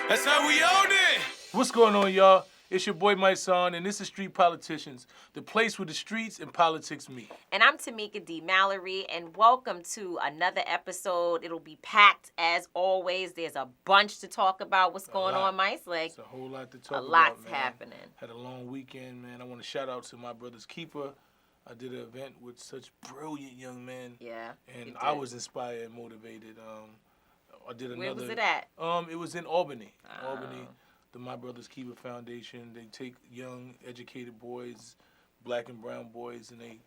That's how we own it. What's going on, y'all? It's your boy Mysonne, and this is Street Politicians, the place where the streets and politics meet. And I'm Tamika D, Mallory, and welcome to another episode. It'll be packed as always. There's a bunch to talk about. What's going on, Mice? It's a whole lot to talk about, A lot's man. happening. Had a long weekend, man. I want to shout out to my brother's keeper. I did an event with such brilliant young men. Yeah. And I was inspired and motivated. I did another. Where was it at? It was in Albany. Albany. The My Brother's Keeper Foundation. They take young, educated boys, black and brown boys, and they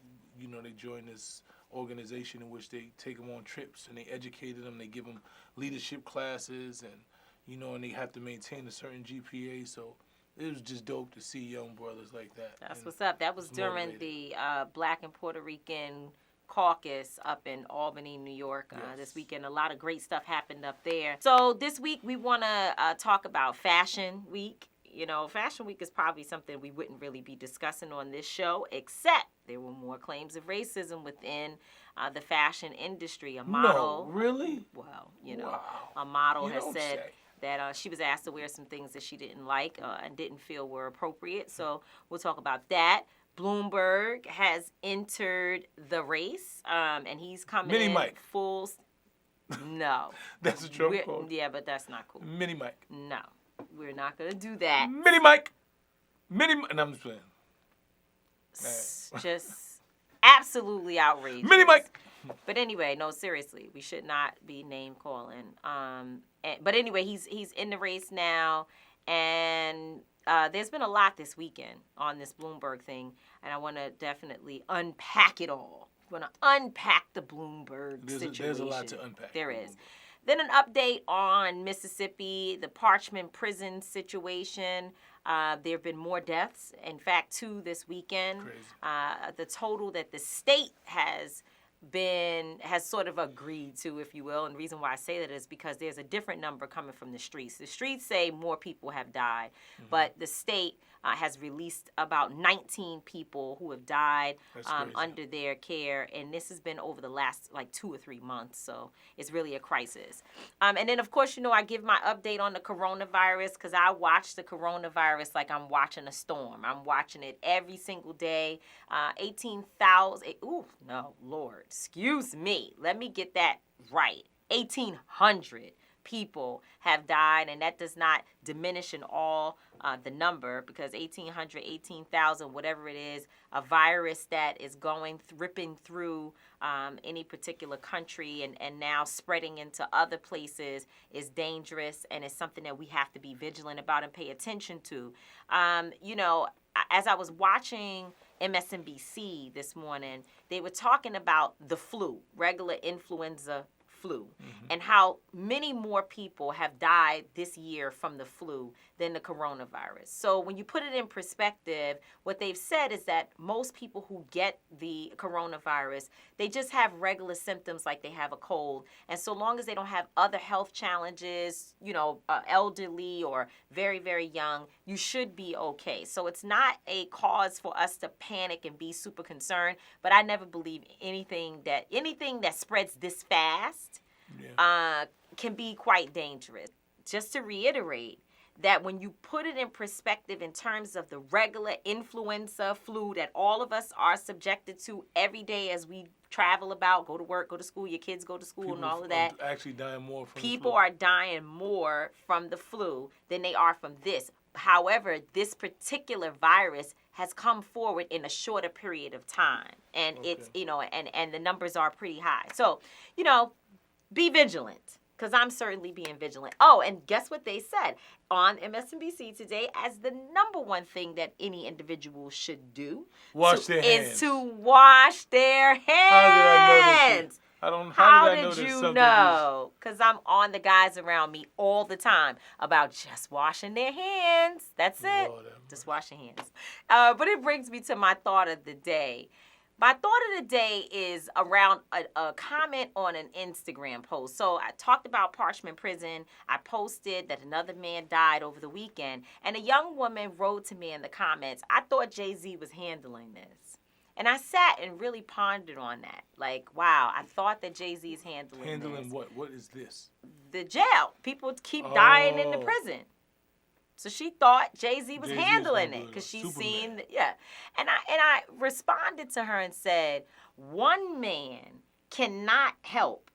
join this organization in which they take them on trips and they educate them. They give them leadership classes, and they have to maintain a certain GPA. So it was just dope to see young brothers like that. That's what's up. That was during the Black and Puerto Rican caucus up in Albany, New York this weekend. A lot of great stuff happened up there. So this week we want to talk about Fashion Week. You know, Fashion Week is probably something we wouldn't really be discussing on this show, except there were more claims of racism within the fashion industry. A model. No, really? Well, Wow. a model has don't said say. that she was asked to wear some things that she didn't like and didn't feel were appropriate. So we'll talk about that. Bloomberg has entered the race, and he's coming Mini in Mike. full. No. That's a Trump call. Yeah, but that's not cool. Mini Mike. No, we're not going to do that. Mini Mike. And I'm just playing. Just absolutely outrageous. Mini Mike. But anyway, no, seriously, we should not be name calling. But anyway, he's in the race now, and there's been a lot this weekend on this Bloomberg thing, and I want to definitely unpack it all. I want to unpack the Bloomberg situation. There's a lot to unpack. There is. Then an update on Mississippi, the Parchman Prison situation. There have been more deaths. In fact, 2 this weekend. Crazy. The total that the state has sort of agreed to, if you will. And the reason why I say that is because there's a different number coming from the streets. The streets say more people have died, but the state has released about 19 people who have died under their care. And this has been over the last 2 or 3 months. So it's really a crisis. And then, of course, I give my update on the coronavirus because I watch the coronavirus like I'm watching a storm. I'm watching it every single day. 18,000. Ooh, no, Lord. Excuse me. Let me get that right. 1,800 people have died, and that does not diminish in all the number because 1,800, 18,000, whatever it is, a virus that is ripping through any particular country and now spreading into other places is dangerous, and it's something that we have to be vigilant about and pay attention to. As I was watching MSNBC this morning, they were talking about the flu, regular influenza flu, and how many more people have died this year from the flu than the coronavirus. So when you put it in perspective, what they've said is that most people who get the coronavirus, they just have regular symptoms like they have a cold. And so long as they don't have other health challenges, elderly or very, very young, you should be okay. So it's not a cause for us to panic and be super concerned. But I never believe anything that spreads this fast can be quite dangerous. Just to reiterate that when you put it in perspective in terms of the regular influenza flu that all of us are subjected to every day as we travel about, go to work, go to school, your kids go to school, and all of that. Actually dying more from People the flu. are dying more from the flu than they are from this. However, this particular virus has come forward in a shorter period of time. And it's, and the numbers are pretty high. So, be vigilant, because I'm certainly being vigilant. Oh, and guess what they said on MSNBC today as the number one thing that any individual should do is to wash their hands. How did I know this? How did you know? Because I'm on the guys around me all the time about just washing their hands. That's it. Just wash your hands. But it brings me to my thought of the day. My thought of the day is around a comment on an Instagram post. So I talked about Parchman Prison. I posted that another man died over the weekend. And a young woman wrote to me in the comments, I thought Jay-Z was handling this. And I sat and really pondered on that. Like, wow, I thought that Jay-Z is handling Handling this. what? What is this? The jail. People keep dying in the Oh. prison. So she thought Jay-Z was Jay-Z was handling gonna do it because she's Superman. seen, And I responded to her and said, one man cannot help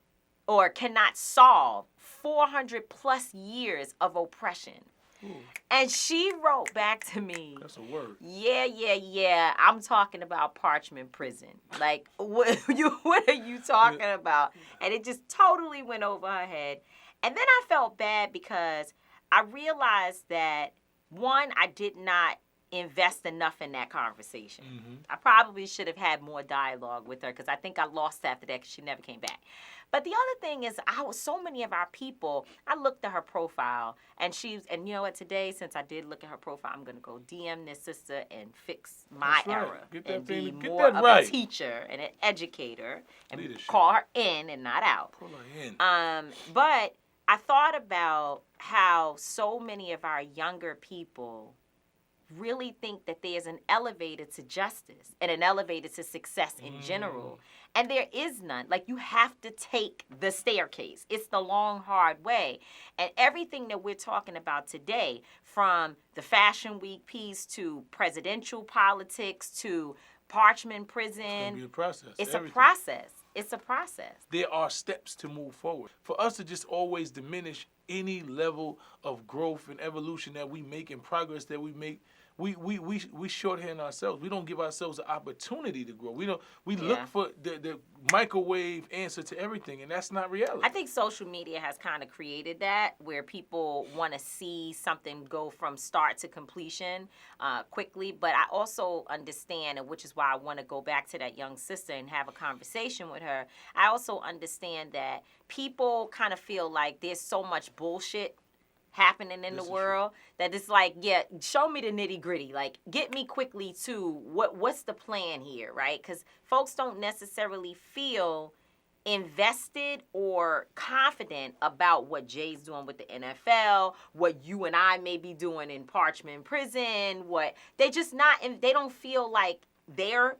or cannot solve 400 plus years of oppression. Ooh, And she wrote back to me, that's a word. yeah. I'm talking about Parchman Prison. Like, what are you talking about? And it just totally went over her head. And then I felt bad because I realized that, one, I did not invest enough in that conversation. Mm-hmm. I probably should have had more dialogue with her because I think I lost after that because she never came back. But the other thing is, so many of our people, I looked at her profile, and you know what, today, since I did look at her profile, I'm going to go DM this sister and fix my error and be more of a teacher and an educator and call her in and not out. Pull her in. But I thought about how so many of our younger people really think that there's an elevator to justice and an elevator to success in general. And there is none. Like, you have to take the staircase. It's the long, hard way. And everything that we're talking about today, from the Fashion Week piece to presidential politics to Parchman Prison, It's going to be a process. It's a process. It's a process. There are steps to move forward. For us to just always diminish any level of growth and evolution that we make and progress that we make, we shorthand ourselves. We don't give ourselves the opportunity to grow. We look for the microwave answer to everything, and that's not reality. I think social media has kind of created that, where people want to see something go from start to completion quickly. But I also understand, and which is why I want to go back to that young sister and have a conversation with her. I also understand that people kind of feel like there's so much bullshit happening in the world that it's like, show me the nitty gritty. Like, get me quickly to what's the plan here, right? Because folks don't necessarily feel invested or confident about what Jay's doing with the NFL, what you and I may be doing in Parchman Prison, they don't feel like the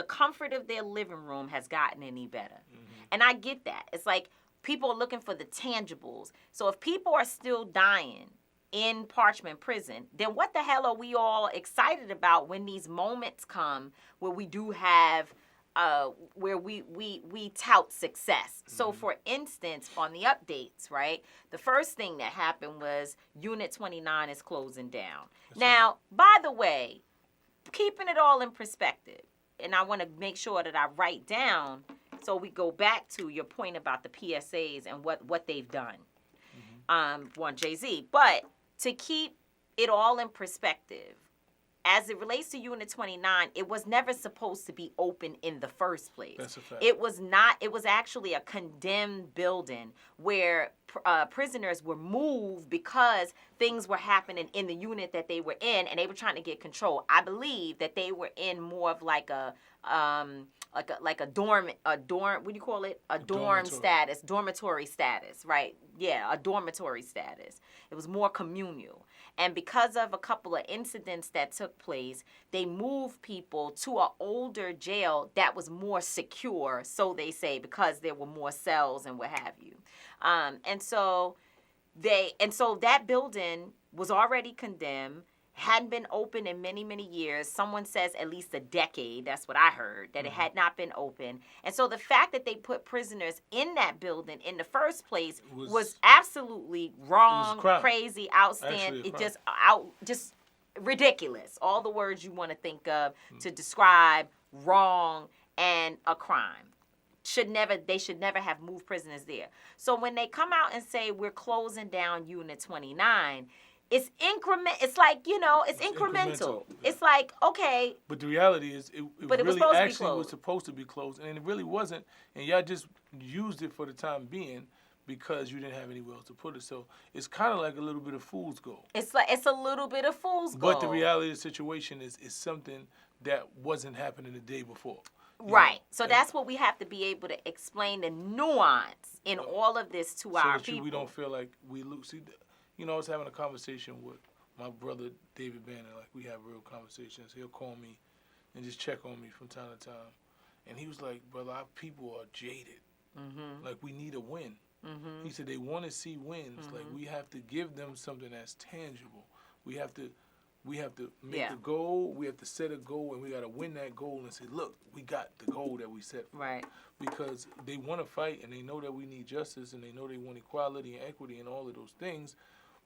comfort of their living room has gotten any better. Mm-hmm. And I get that. It's like, people are looking for the tangibles. So if people are still dying in Parchman Prison, then what the hell are we all excited about when these moments come where we do have, where we tout success? Mm-hmm. So for instance, on the updates, right, the first thing that happened was Unit 29 is closing down. That's now, by the way, keeping it all in perspective, and I want to make sure that I write down, so we go back to your point about the PSAs and what they've done, on Jay-Z. But to keep it all in perspective, as it relates to Unit 29, it was never supposed to be open in the first place. That's a fact. It was not. It was actually a condemned building where prisoners were moved because things were happening in the unit that they were in, and they were trying to get control. I believe that they were in more of like a dorm. What do you call it? A dormitory status, right? Yeah, a dormitory status. It was more communal. And because of a couple of incidents that took place, they moved people to an older jail that was more secure, so they say, because there were more cells and what have you. And so that building was already condemned, hadn't been open in many, many years. Someone says at least a decade. That's what I heard, that it had not been open. And so the fact that they put prisoners in that building in the first place was absolutely wrong, crazy, outstanding. Just ridiculous. All the words you want to think of to describe wrong and a crime. They should never have moved prisoners there. So when they come out and say we're closing down Unit 29, it's it's like, it's incremental. It's like, okay. But the reality is, it really actually was supposed to be closed, and it really wasn't. And y'all just used it for the time being because you didn't have anywhere else to put it. So it's kind of like a little bit of fool's gold. It's a little bit of fool's gold. But the reality of the situation is something that wasn't happening the day before. Right. So that's what we have to be able to explain, the nuance in all of this to our people. So we don't feel like we lose. See, I was having a conversation with my brother David Banner. Like, we have real conversations. He'll call me and just check on me from time to time. And he was like, brother, our people are jaded. Like, we need a win. He said they want to see wins. Like, we have to give them something that's tangible. We have to make the goal. We have to set a goal, and we got to win that goal and say, look, we got the goal that we set for. Right. Because they want to fight, and they know that we need justice, and they know they want equality and equity and all of those things,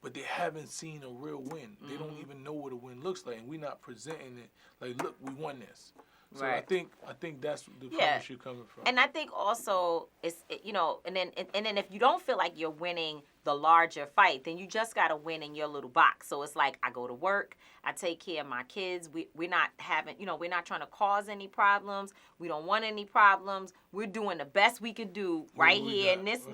but they haven't seen a real win. They don't even know what a win looks like, and we're not presenting it like, look, we won this. So right. I think that's the premise you're coming from. And I think also it's, you know, and then if you don't feel like you're winning the larger fight, then you just got to win in your little box. So it's like, I go to work, I take care of my kids. We're not having, you know, we're not trying to cause any problems. We don't want any problems. We're doing the best we can do right here in this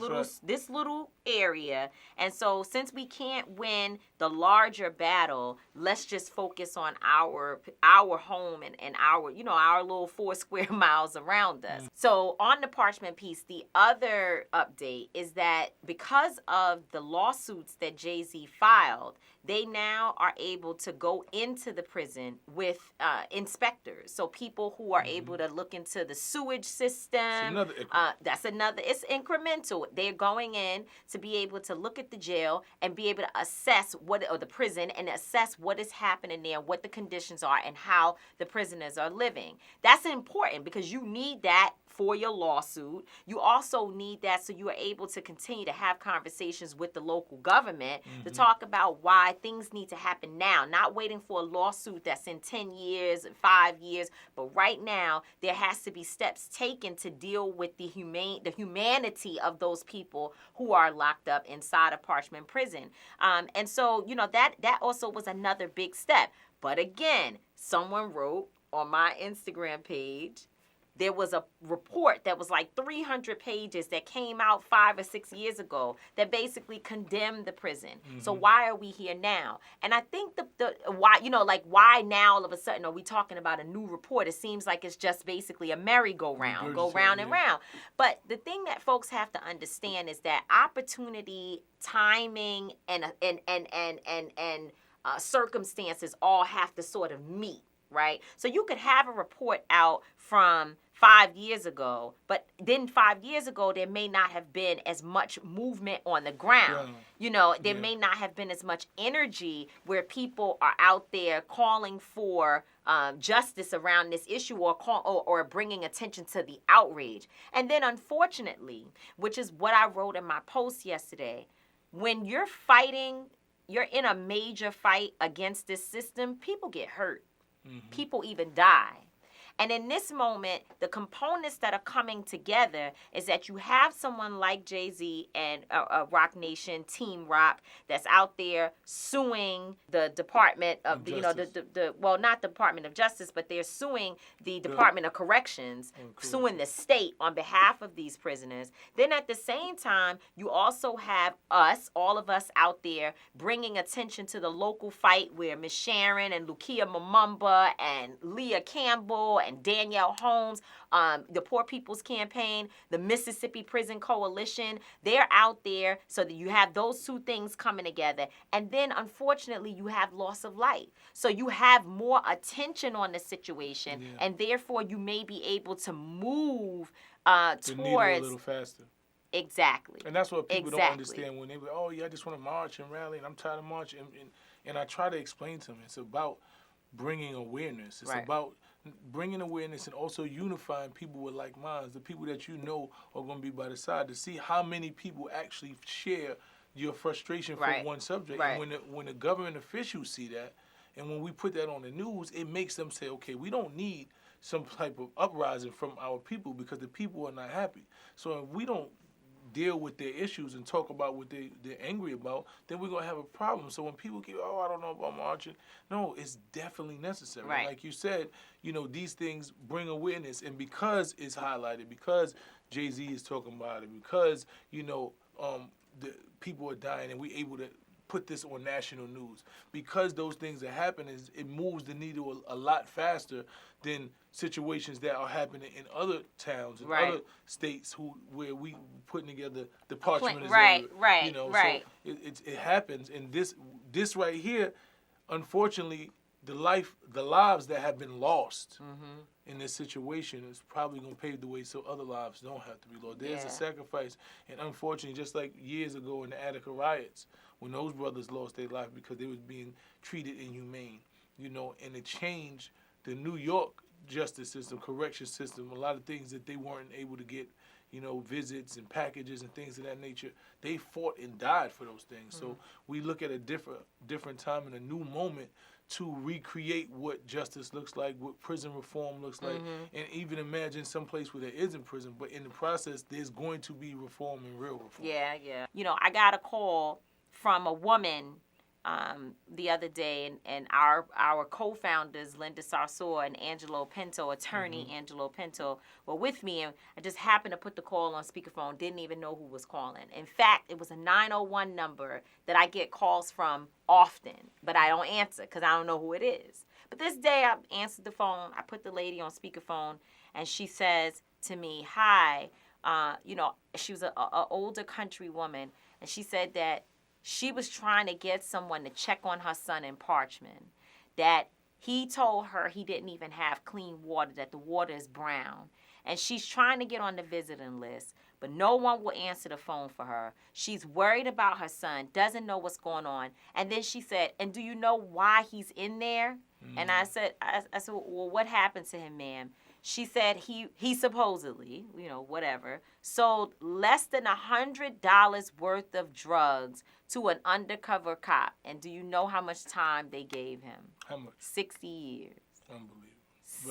little area. And so since we can't win the larger battle, let's just focus on our home and our, you know, our little 4 square miles around us. So on the Parchman piece, the other update is that because of the lawsuits that Jay-Z filed, they now are able to go into the prison with inspectors. So people who are able to look into the sewage system. That's another. It's incremental. They're going in to be able to look at the jail and be able to assess or the prison and assess what is happening there, what the conditions are, and how the prisoners are living. That's important because you need that for your lawsuit. You also need that so you are able to continue to have conversations with the local government to talk about why things need to happen now, not waiting for a lawsuit that's in 10 years, 5 years, but right now there has to be steps taken to deal with the humanity of those people who are locked up inside of Parchman Prison. And so, you know, that also was another big step. But again, someone wrote on my Instagram page, there was a report that was like 300 pages that came out 5 or 6 years ago that basically condemned the prison. So why are we here now? And I think the why, you know, like, why now all of a sudden are we talking about a new report? It seems like it's just basically a merry-go-round, go round and round. But the thing that folks have to understand is that opportunity, timing, and circumstances all have to sort of meet, right? So you could have a report out from 5 years ago, but then 5 years ago, there may not have been as much movement on the ground. You know, there may not have been as much energy where people are out there calling for justice around this issue or bringing attention to the outrage. And then unfortunately, which is what I wrote in my post yesterday, when you're fighting, you're in a major fight against this system, people get hurt. People even die. And in this moment, the components that are coming together is that you have someone like Jay-Z and Rock Nation, Team Rock, that's out there suing the Department of you know, well, not the Department of Justice, but they're suing the Department of Corrections, suing the state on behalf of these prisoners. Then at the same time, you also have us, all of us out there, bringing attention to the local fight where Miss Sharon and Lukia Mamumba and Leah Campbell and Danielle Holmes, the Poor People's Campaign, the Mississippi Prison Coalition, they're out there so that you have those two things coming together. And then, unfortunately, you have loss of life. So you have more attention on the situation, and therefore you may be able to move towards... The needle a little faster. Exactly. And that's what people don't understand when they go, oh, yeah, I just want to march and rally, and I'm tired of marching. And I try to explain to them, it's about bringing awareness. It's about bringing awareness and also unifying people with like minds, the people that you know are going to be by the side, to see how many people actually share your frustration for one subject. And when the government officials see that, and when we put that on the news, it makes them say, okay, we don't need some type of uprising from our people because the people are not happy. So if we don't deal with their issues and talk about what they're angry about, then we're going to have a problem. So when people get, oh, I don't know about marching, no, it's definitely necessary. Like you said, you know, these things bring awareness, and because it's highlighted, because Jay-Z is talking about it, because, you know, the people are dying and we're able to put this on national news, because those things are happening, it moves the needle a lot faster than situations that are happening in other towns and other states where we putting together the Parchman you know, so it happens. And this right here, unfortunately, the lives that have been lost in this situation is probably going to pave the way so other lives don't have to be lost. There's a sacrifice, and unfortunately, just like years ago in the Attica riots, when those brothers lost their life because they was being treated inhumane, you know, and it changed the New York justice system, correction system, a lot of things that they weren't able to get, you know, visits and packages and things of that nature. They fought and died for those things. So we look at a different time and a new moment to recreate what justice looks like, what prison reform looks like, and even imagine some place where there isn't prison, but in the process, there's going to be reform and real reform. Yeah. You know, I got a call from a woman the other day, and our co-founders, Linda Sarsour and Angelo Pinto, attorney Angelo Pinto, were with me, and I just happened to put the call on speakerphone, didn't even know who was calling. In fact, it was a 901 number that I get calls from often, but I don't answer because I don't know who it is. But this day I answered the phone, I put the lady on speakerphone, and she says to me, hi, you know, she was a older country woman, and she said that she was trying to get someone to check on her son in Parchman, that he told her he didn't even have clean water, that the water is brown. And she's trying to get on the visiting list, but no one will answer the phone for her. She's worried about her son, doesn't know what's going on. And then she said, and do you know why he's in there? And I said, well, what happened to him, ma'am? She said he supposedly, you know, whatever, sold less than $100 worth of drugs to an undercover cop. And do you know how much time they gave him? How much? 60 years. Unbelievable.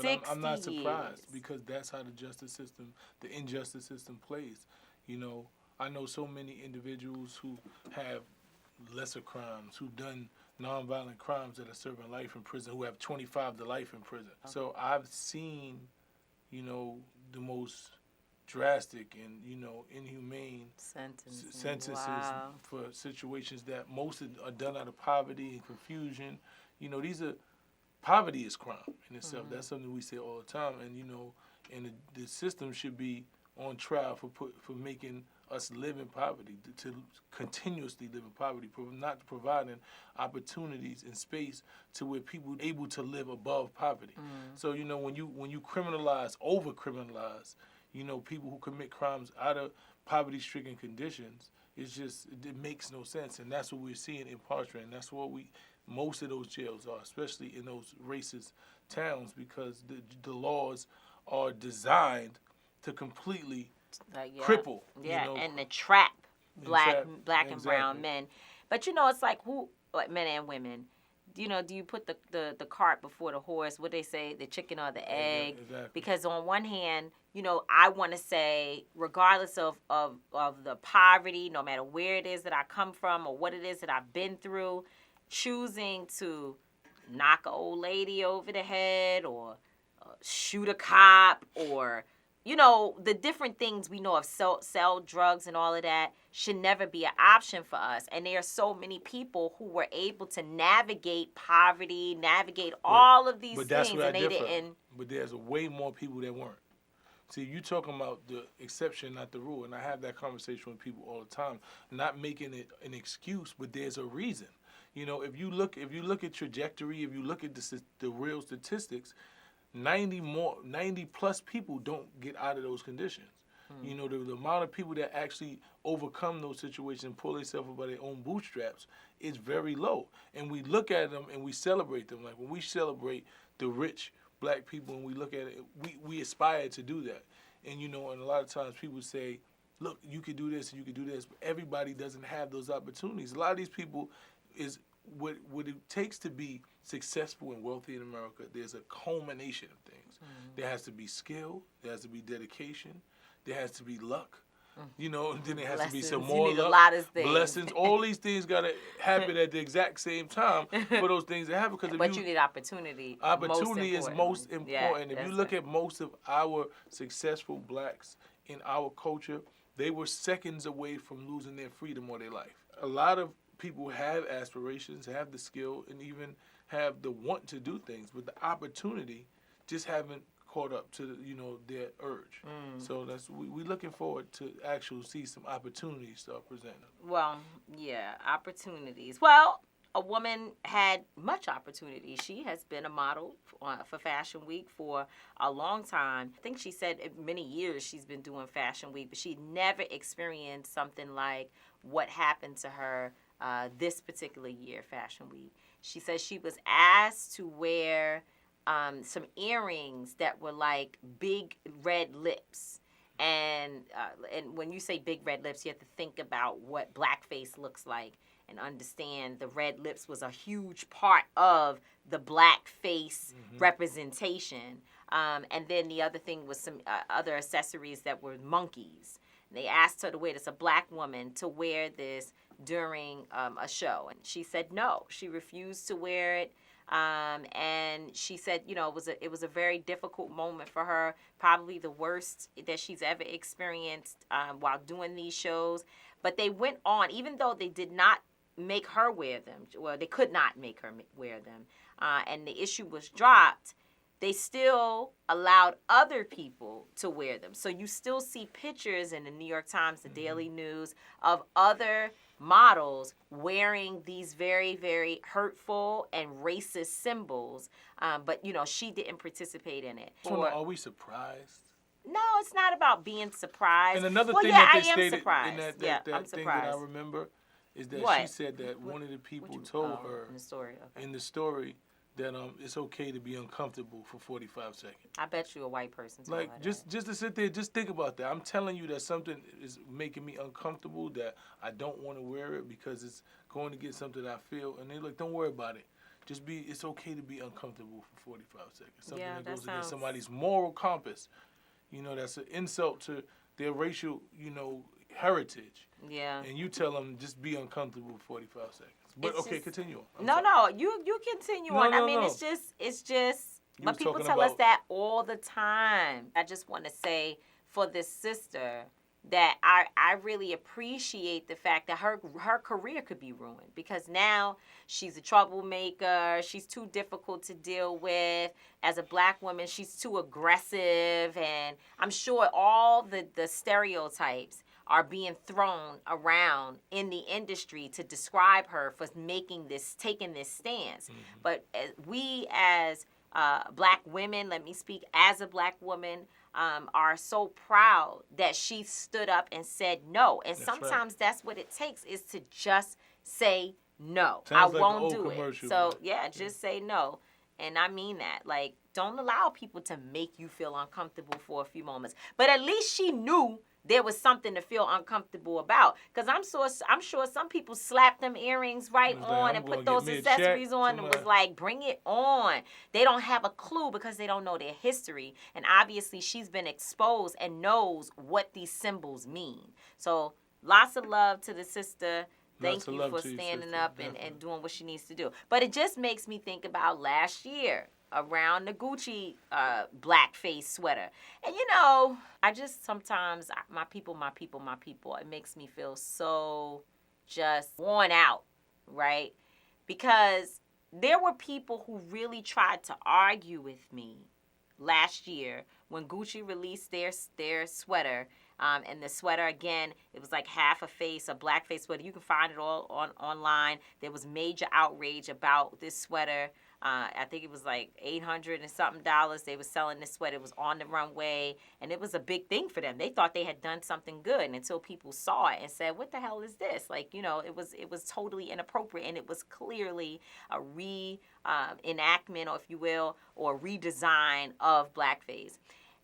But I'm not surprised because that's how the justice system, the injustice system plays. You know, I know so many individuals who have lesser crimes, who've done nonviolent crimes that are serving life in prison, who have 25 to life in prison. So I've seen, you know, the most drastic and, you know, inhumane sentences for situations that most are done out of poverty and confusion. You know, poverty is crime in itself. That's something we say all the time. And, you know, and the system should be on trial for making us live in poverty, to continuously live in poverty, not providing opportunities and space to where people are able to live above poverty. So, you know, when you criminalize, over-criminalize, you know, people who commit crimes out of poverty-stricken conditions, it makes no sense. And that's what we're seeing in Parchman. And that's what most of those jails are, especially in those racist towns, because the laws are designed to completely cripple. Yeah, you know, and to trap black and brown men. But, you know, it's like men and women. You know, do you put the cart before the horse? What they say, the chicken or the egg? Exactly. Because on one hand, you know, I want to say, regardless of the poverty, no matter where it is that I come from or what it is that I've been through, choosing to knock an old lady over the head or shoot a cop or, you know, the different things we know of, sell drugs and all of that should never be an option for us. And there are so many people who were able to navigate poverty, navigate all of these things, and they didn't. But there's way more people that weren't. See, you talking about the exception, not the rule, and I have that conversation with people all the time, not making it an excuse, but there's a reason. You know, if you look at trajectory, if you look at the real statistics, 90 plus people don't get out of those conditions. You know, the amount of people that actually overcome those situations and pull themselves up by their own bootstraps is very low. And we look at them and we celebrate them. Like when we celebrate the rich black people and we look at it, we aspire to do that. And, you know, and a lot of times people say, look, you could do this and you could do this, but everybody doesn't have those opportunities. A lot of these people is what it takes to be successful and wealthy in America. There's a culmination of things. There has to be skill, there has to be dedication, there has to be luck. You know, and then there has to be some more luck, a lot of things. blessings. All these things got to happen at the exact same time for those things to happen. But you need opportunity. Opportunity is most important. Yeah, if you look at most of our successful blacks in our culture, they were seconds away from losing their freedom or their life. A lot of people have aspirations, have the skill, and even have the want to do things, but the opportunity just haven't caught up to, you know, their urge. So we're looking forward to actually see some opportunities start presenting. Well, yeah, opportunities. Well, a woman had much opportunity. She has been a model for Fashion Week for a long time. I think she said many years she's been doing Fashion Week, but she never experienced something like what happened to her this particular year, Fashion Week. She says she was asked to wear some earrings that were like big red lips. And when you say big red lips, you have to think about what blackface looks like and understand the red lips was a huge part of the blackface representation. And then the other thing was some other accessories that were monkeys. They asked her to wear this, a black woman, to wear this during a show. And she said no. She refused to wear it. And she said, you know, it was a very difficult moment for her, probably the worst that she's ever experienced while doing these shows. But they went on, even though they did not make her wear them, well, they could not make her wear them, and the issue was dropped, they still allowed other people to wear them. So you still see pictures in the New York Times, the Daily News, of other models wearing these very, very hurtful and racist symbols. But, you know, she didn't participate in it. So are we surprised? No, it's not about being surprised. And another thing yeah, that they I am stated surprised. in that I'm thing surprised. that I remember is that What? she said that one of the people told her in the story, that it's okay to be uncomfortable for 45 seconds. I bet you a white person told Like, her just to sit there, just think about that. I'm telling you that something is making me uncomfortable, that I don't want to wear it because it's going to get something that I feel. And they're like, don't worry about it. It's okay to be uncomfortable for 45 seconds. Something that goes against somebody's moral compass. You know, that's an insult to their racial, you know, heritage. Yeah. And you tell them just be uncomfortable for 45 seconds. But It's okay, just, continue on. No, you continue on. I mean, no. it's just, You but was people talking tell us about- that all the time. I just want to say for this sister that I really appreciate the fact that her career could be ruined, because now she's a troublemaker. She's too difficult to deal with. As a black woman, she's too aggressive, and I'm sure all the stereotypes are being thrown around in the industry to describe her for taking this stance. But we as black women, let me speak as a black woman, are so proud that she stood up and said no. And sometimes that's what it takes, is to just say no. I won't do it. So just say no. And I mean that. Like, don't allow people to make you feel uncomfortable for a few moments. But at least she knew there was something to feel uncomfortable about. Because I'm sure some people slapped them earrings on and put those accessories on and was like, bring it on. They don't have a clue because they don't know their history. And obviously she's been exposed and knows what these symbols mean. So lots of love to the sister. Thank you for standing up and doing what she needs to do. But it just makes me think about last year around the Gucci blackface sweater. And, you know, I just sometimes, my people, it makes me feel so just worn out, right? Because there were people who really tried to argue with me last year when Gucci released their sweater. And the sweater, again, it was like half a face, a blackface sweater. You can find it all online. There was major outrage about this sweater. I think it was like $800 and something. They were selling this sweater. It was on the runway, and it was a big thing for them. They thought they had done something good, and until people saw it and said, "What the hell is this?" Like, you know, it was totally inappropriate, and it was clearly a enactment, or if you will, or redesign of blackface.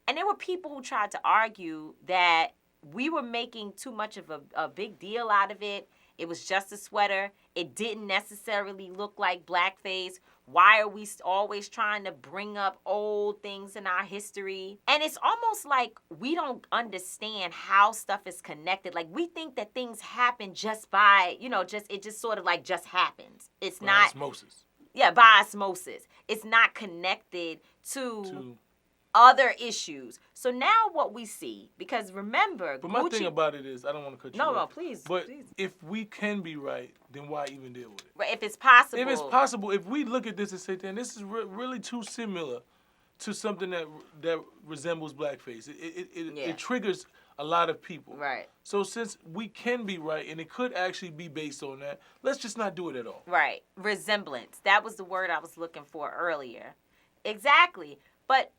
And there were people who tried to argue that we were making too much of a big deal out of it. It was just a sweater. It didn't necessarily look like blackface. Why are we always trying to bring up old things in our history? And it's almost like we don't understand how stuff is connected. Like, we think that things happen just by, you know, it just sort of like just happens. It's by not osmosis. Yeah, by osmosis. It's not connected to other issues. So now what we see, because remember, but my thing about it is, I don't want to cut you off. No, please. But please. If we can be right, then why even deal with it? Right, if it's possible. If it's possible, if we look at this and say, "Then this is really too similar to something that resembles blackface," it triggers a lot of people. Right. So since we can be right, and it could actually be based on that, let's just not do it at all. Right. Resemblance. That was the word I was looking for earlier. Exactly. But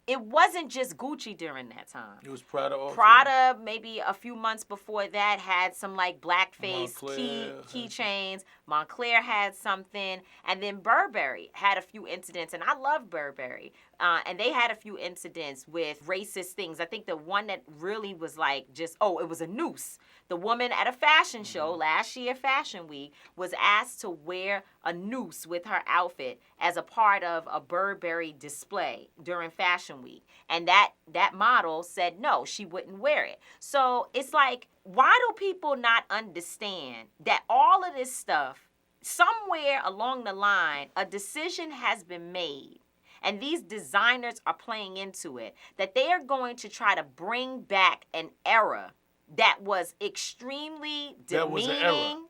it wasn't just Gucci during that time. It was Prada also. Prada, maybe a few months before that, had some like blackface Montclair. keychains. Montclair had something. And then Burberry had a few incidents. And I love Burberry. And they had a few incidents with racist things. I think the one that really was like just, it was a noose. The woman at a fashion show last year, Fashion Week, was asked to wear a noose with her outfit as a part of a Burberry display during Fashion Week. And that model said no, she wouldn't wear it. So it's like, why do people not understand that all of this stuff, somewhere along the line, a decision has been made, and these designers are playing into it, that they are going to try to bring back an era that was extremely demeaning.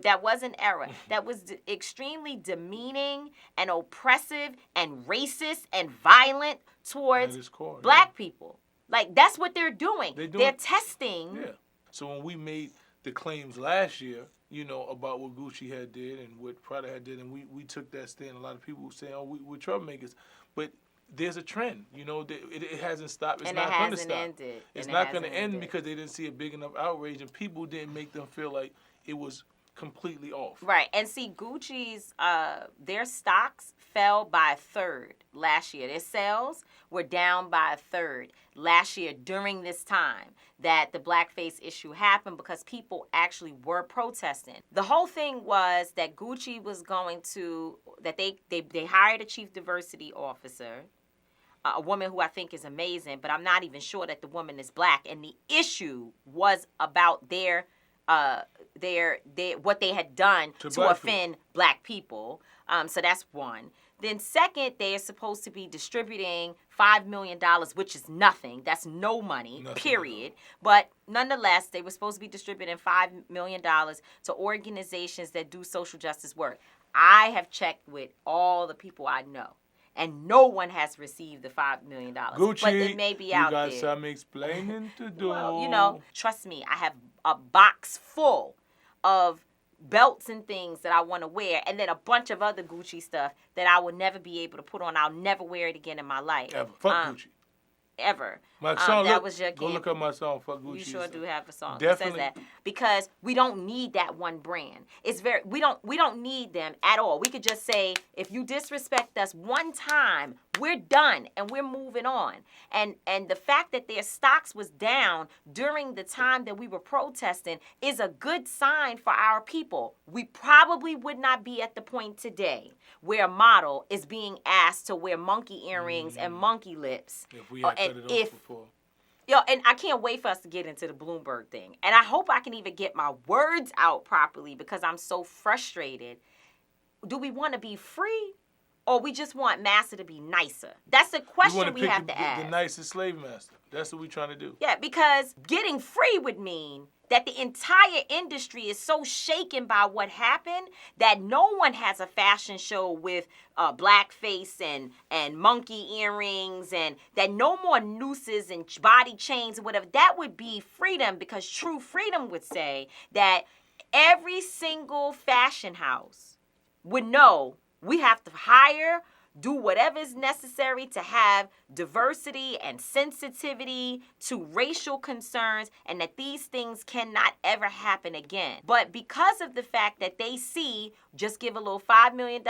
That was an era. That was extremely demeaning and oppressive and racist and violent towards black people. Like, that's what they're doing. They're testing. Yeah. So when we made the claims last year, about what Gucci had did and what Prada had did, and we took that stand, a lot of people were saying, we're troublemakers. But there's a trend, it hasn't stopped. It's not going to stop. Ended. It's not going to end because they didn't see a big enough outrage, and people didn't make them feel like it was completely off. Right. And see, Gucci's, their stocks fell by a third last year. Their sales were down by a third last year during this time that the blackface issue happened, because people actually were protesting. The whole thing was that Gucci was going to, that they hired a chief diversity officer, a woman who I think is amazing, but I'm not even sure that the woman is black. And the issue was about their what they had done to offend black people. So that's one. Then second, they are supposed to be distributing $5 million, which is nothing. That's no money, period. But nonetheless, they were supposed to be distributing $5 million to organizations that do social justice work. I have checked with all the people I know, and no one has received the $5 million. Gucci, but it may be out there. You got some explaining to do. Well, trust me, I have a box full of belts and things that I want to wear, and then a bunch of other Gucci stuff that I will never be able to put on. I'll never wear it again in my life. Ever. Fuck Gucci. Ever. My song, that was your go look up my song, Fuck Gucci. You sure do have a song Definitely. that says that. Because we don't need that one brand. We don't need them at all. We could just say, if you disrespect us one time, we're done and we're moving on. And the fact that their stocks was down during the time that we were protesting is a good sign for our people. We probably would not be at the point today where a model is being asked to wear monkey earrings and monkey lips. If we had cut it off before. And I can't wait for us to get into the Bloomberg thing. And I hope I can even get my words out properly, because I'm so frustrated. Do we want to be free, or we just want Massa to be nicer? That's the question we have to ask. The nicest slave master. That's what we're trying to do. Yeah, because getting free would mean that the entire industry is so shaken by what happened that no one has a fashion show with blackface and monkey earrings, and that no more nooses and body chains and whatever. That would be freedom, because true freedom would say that every single fashion house would know we have to hire, do whatever is necessary to have diversity and sensitivity to racial concerns, and that these things cannot ever happen again. But because of the fact that they see, just give a little $5 million,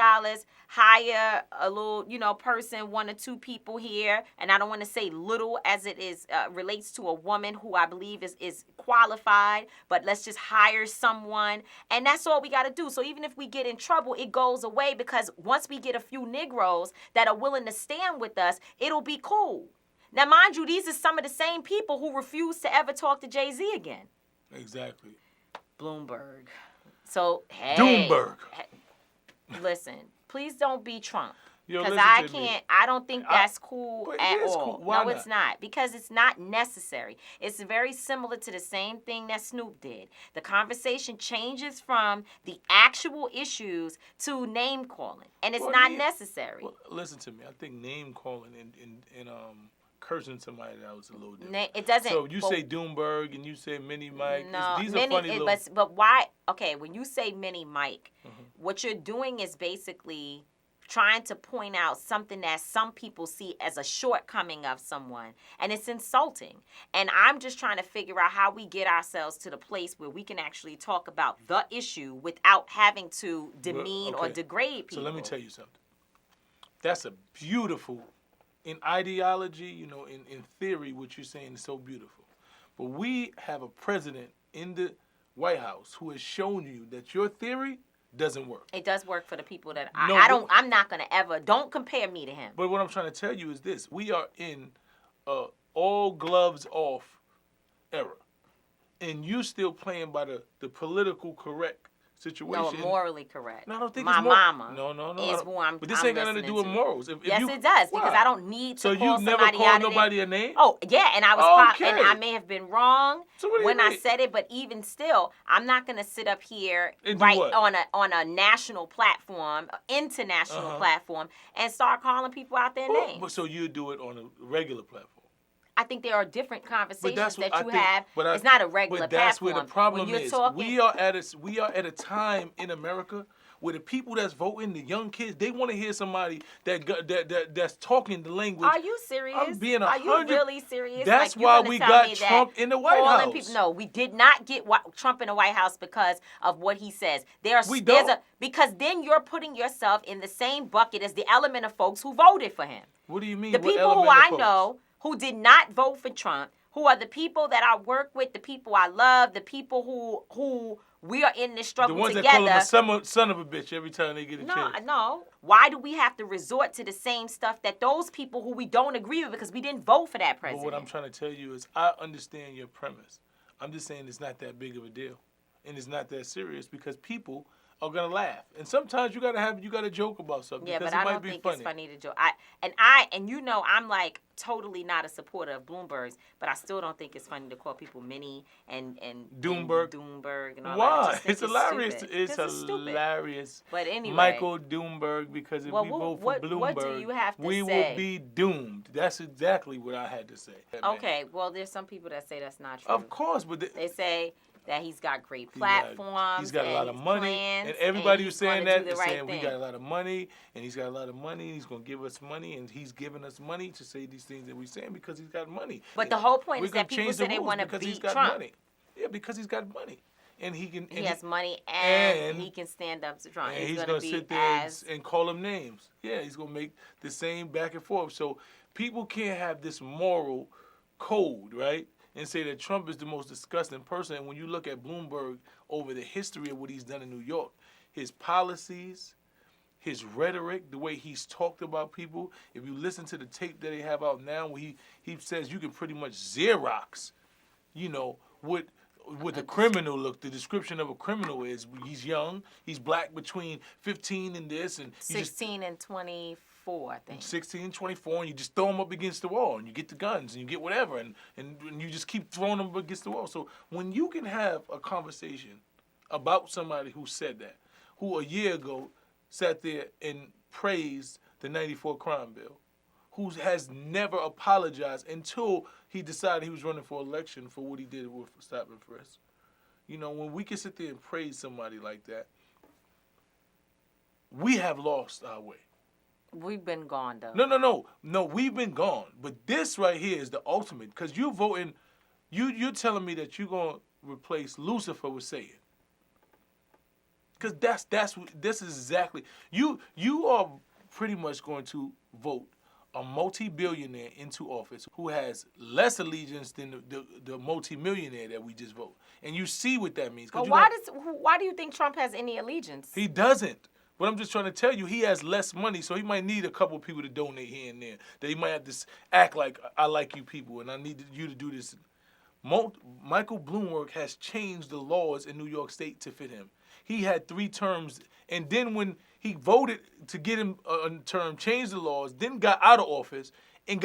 hire a little, person, one or two people here, and I don't want to say little as it is relates to a woman who I believe is qualified, but let's just hire someone, and that's all we got to do. So even if we get in trouble, it goes away, because once we get a few Negroes that are willing to stand with us, it'll be cool. Now, mind you, these are some of the same people who refuse to ever talk to Jay-Z again. Exactly. Bloomberg. So, hey. Doomberg. Listen, please don't be Trump. Yo, because listen I don't think that's cool at all. Cool. Why no, it's not. Because it's not necessary. It's very similar to the same thing that Snoop did. The conversation changes from the actual issues to name calling. And it's not necessary. Well, listen to me. I think name calling and cursing somebody that was a little different. It doesn't. So you say Doomberg and you say Mini Mike. No, These are funny little. But why? Okay, when you say Mini Mike, what you're doing is basically trying to point out something that some people see as a shortcoming of someone, and it's insulting. And I'm just trying to figure out how we get ourselves to the place where we can actually talk about the issue without having to demean or degrade people. So let me tell you something. That's a beautiful, in ideology, you know, in theory, what you're saying is so beautiful. But we have a president in the White House who has shown you that your theory doesn't work. It does work for the people that I'm not going to ever, don't compare me to him. But what I'm trying to tell you is this. We are in all gloves off era. And you still playing by the political correct situation. No, morally correct. No, I don't think my it's mama No. is who I'm But this ain't got nothing to do with morals. Yes, it does, because I don't need to call somebody out. So you never called nobody a name? Oh, yeah, and I was okay. and I may have been wrong when I mean? said it, but even still, I'm not going to sit up here and on a national platform, international platform, and start calling people out their names. So you do it on a regular platform? I think there are different conversations that you have. But it's not a regular platform. But that's platform. where the problem is. Talking, we are at a time in America where the people that's voting, the young kids, they want to hear somebody that's talking the language. Are you serious? I'm being Are you really serious? That's why we got Trump in the White House. No, we did not get Trump in the White House because of what he says. Because then you're putting yourself in the same bucket as the element of folks who voted for him. What do you mean? The people who I know who did not vote for Trump, who are the people that I work with, the people I love, the people who we are in this struggle together. The ones that call him a son of a bitch every time they get a chance. No. Why do we have to resort to the same stuff that those people who we don't agree with because we didn't vote for that president? But what I'm trying to tell you is I understand your premise. I'm just saying it's not that big of a deal. And it's not that serious because people are gonna laugh, and sometimes you gotta joke about something. Yeah, because but I don't think it's funny to joke. And you know I'm like totally not a supporter of Bloomberg's, but I still don't think it's funny to call people Mini and Doomberg and all that. Why? It's hilarious. Stupid. It's hilarious. But anyway, Michael Doomberg, because if we vote for Bloomberg, what do you have to we say? will be doomed. That's exactly what I had to say. Okay, well, there's some people that say that's not true. Of course, but they say that he's got great platforms. He's got a lot of money. Plans, and everybody who's saying that is saying thing. we got a lot of money, and he's got a lot of money, and he's going to give us money, and he's giving us money to say these things that we're saying because he's got money. But the whole point is that people say they want to beat Trump. Money. Yeah, because he's got money. And he can. He has money, and he can stand up to Trump. And he's going to sit there and call him names. Yeah, he's going to make the same back and forth. So people can't have this moral code, right? And say that Trump is the most disgusting person. And when you look at Bloomberg over the history of what he's done in New York, his policies, his rhetoric, the way he's talked about people, if you listen to the tape that they have out now, where he says you can pretty much Xerox, you know, what the criminal look, the description of a criminal is. He's young, he's black between 15 and this, and 16 and 24. I think 16 and 24, and you just throw them up against the wall, and you get the guns, and you get whatever, and you just keep throwing them up against the wall. So when you can have a conversation about somebody who said that, who a year ago sat there and praised the 94 crime bill, who has never apologized until he decided he was running for election for what he did with stop and frisk. You know, when we can sit there and praise somebody like that, we have lost our way. We've been gone, though. No, we've been gone. But this right here is the ultimate, because you're voting, you're telling me that you're going to replace Lucifer with Satan. Because this is exactly, you are pretty much going to vote a multi-billionaire into office who has less allegiance than the multi-millionaire that we just vote. And you see what that means. But why do you think Trump has any allegiance? He doesn't. But I'm just trying to tell you, he has less money, so he might need a couple of people to donate here and there. That he might have to act like, I like you people, and I need you to do this. Michael Bloomberg has changed the laws in New York State to fit him. He had 3 terms, and then when he voted to get him a term, changed the laws, then got out of office and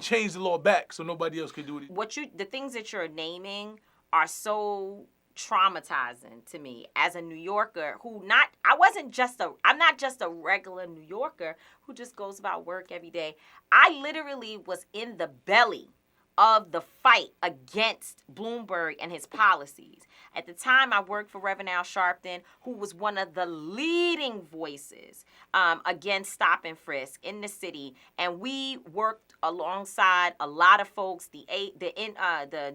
changed the law back so nobody else could do it. The things that you're naming are so traumatizing to me as a New Yorker I'm not just a regular New Yorker who just goes about work every day. I literally was in the belly of the fight against Bloomberg and his policies. At the time, I worked for Reverend Al Sharpton, who was one of the leading voices against stop and frisk in the city, and we worked alongside a lot of folks, the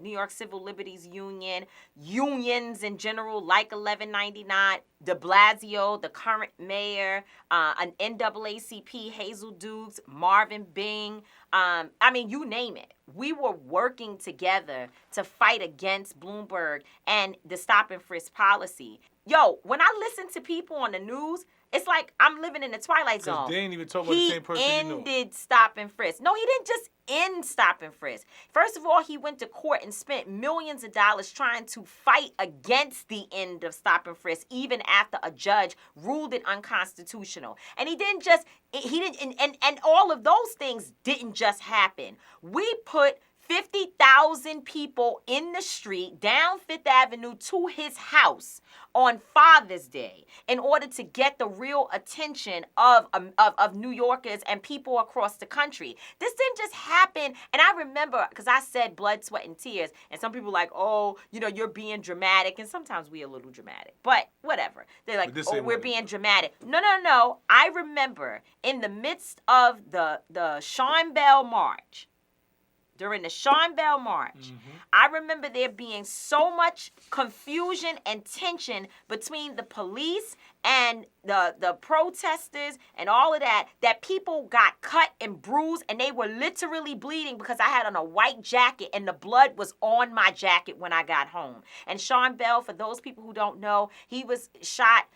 New York Civil Liberties Union, unions in general, like 1199, de Blasio, the current mayor, an NAACP, Hazel Dukes, Marvin Bing. I mean, you name it. We were working together to fight against Bloomberg and the stop and frisk policy. Yo, when I listen to people on the news, it's like I'm living in the Twilight Zone. They ain't even talking about the same person He ended stop and frisk. No, he didn't just end stop and frisk. First of all, he went to court and spent millions of dollars trying to fight against the end of stop and frisk, even after a judge ruled it unconstitutional. And and all of those things didn't just happen. We put 50,000 people in the street down Fifth Avenue to his house on Father's Day in order to get the real attention of New Yorkers and people across the country. This didn't just happen. And I remember, because I said blood, sweat, and tears, and some people were like, oh, you're being dramatic. And sometimes we're a little dramatic, but whatever. They're like, oh, we're being dramatic. No. I remember in the midst of the Sean Bell March, during the Sean Bell March, I remember there being so much confusion and tension between the police and the protesters and all of that people got cut and bruised, and they were literally bleeding because I had on a white jacket and the blood was on my jacket when I got home. And Sean Bell, for those people who don't know, he was shot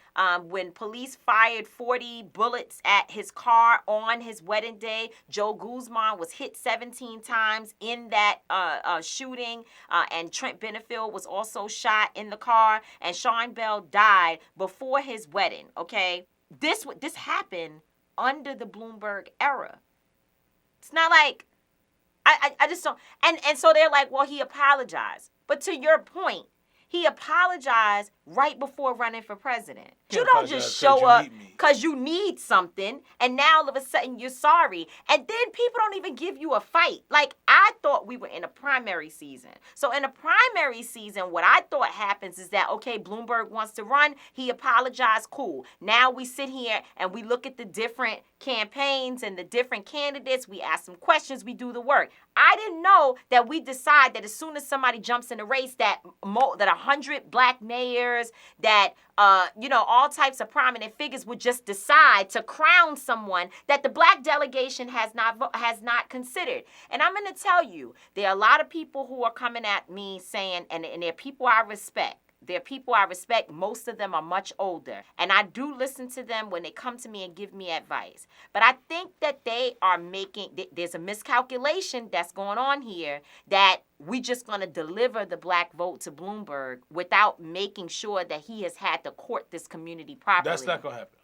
when police fired 40 bullets at his car on his wedding day. Joe Guzman was hit 17 times in that shooting, and Trent Benefield was also shot in the car, and Sean Bell died before his wedding, okay? This happened under the Bloomberg era. It's not like, I just don't, and so they're like, well, he apologized. But to your point, he apologized right before running for president. You don't just show up because you need something, and now all of a sudden you're sorry. And then people don't even give you a fight. Like, I thought we were in a primary season. So in a primary season, what I thought happens is that, okay, Bloomberg wants to run. He apologized. Cool. Now we sit here and we look at the different campaigns and the different candidates. We ask them questions. We do the work. I didn't know that we decide that as soon as somebody jumps in the race, that 100 black mayors, that all types of prominent figures would just decide to crown someone that the black delegation has not considered. And I'm going to tell you, there are a lot of people who are coming at me saying, and they're people I respect. They're people I respect. Most of them are much older. And I do listen to them when they come to me and give me advice. But I think that they are there's a miscalculation that's going on here, that we just going to deliver the black vote to Bloomberg without making sure that he has had to court this community properly. That's not going to happen.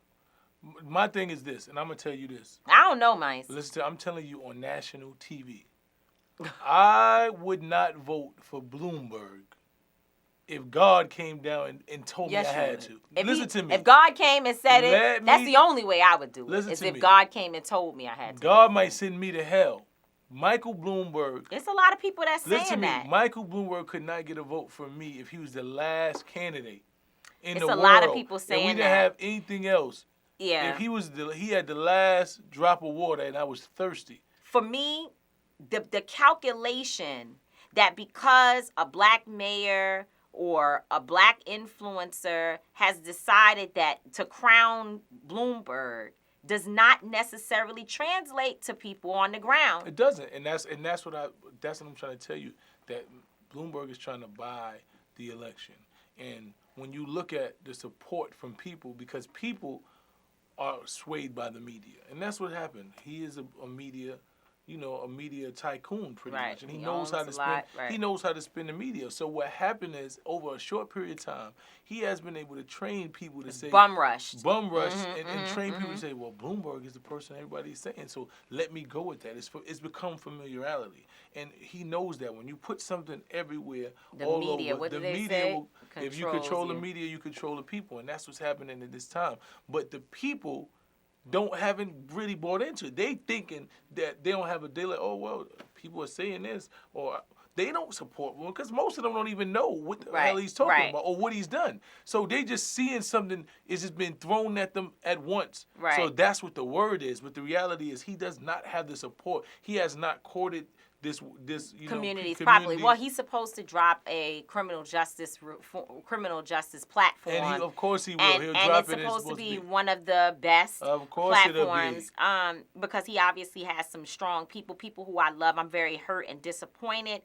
My thing is this, and I'm going to tell you this. I don't know, Mice. Listen, I'm telling you on national TV. I would not vote for Bloomberg if God came down and told me I had to. Listen to me. If God came and said it, that's the only way I would do it. Is if God came and told me I had to. God might send me to hell. Michael Bloomberg. There's a lot of people that's saying that. Listen to me. Michael Bloomberg could not get a vote from me if he was the last candidate in the world. It's a lot of people saying that. And we didn't have anything else. Yeah. If he had the last drop of water and I was thirsty. For me, the calculation that because a black mayor or a black influencer has decided that to crown Bloomberg does not necessarily translate to people on the ground. It doesn't, and that's what I'm trying to tell you, that Bloomberg is trying to buy the election. And when you look at the support from people, because people are swayed by the media, and that's what happened. He is a media a media tycoon pretty Right. much, and he He knows how owns to a spend. lot, right. He knows how to spin the media. So what happened is, over a short period of time, he has been able to train people to say bum rushed, and train people to say, well, Bloomberg is the person everybody's saying, so let me go with that. It's become familiarity, and he knows that when you put something everywhere, The all media, over, what the do they media say? will, if you control the media, you control the people, and that's what's happening at this time. But the people haven't really bought into it. They thinking that they don't have a deal. Like, oh well, people are saying this, or they don't support one because most of them don't even know what the hell he's talking about or what he's done. So they just seeing something is just being thrown at them at once. Right. So that's what the word is. But the reality is, he does not have the support. He has not courted this communities properly. Well, he's supposed to drop a criminal justice platform, and of course he will. And, He'll and drop it's supposed to be be one of the best of course platforms. Because he obviously has some strong people who I love. I'm very hurt and disappointed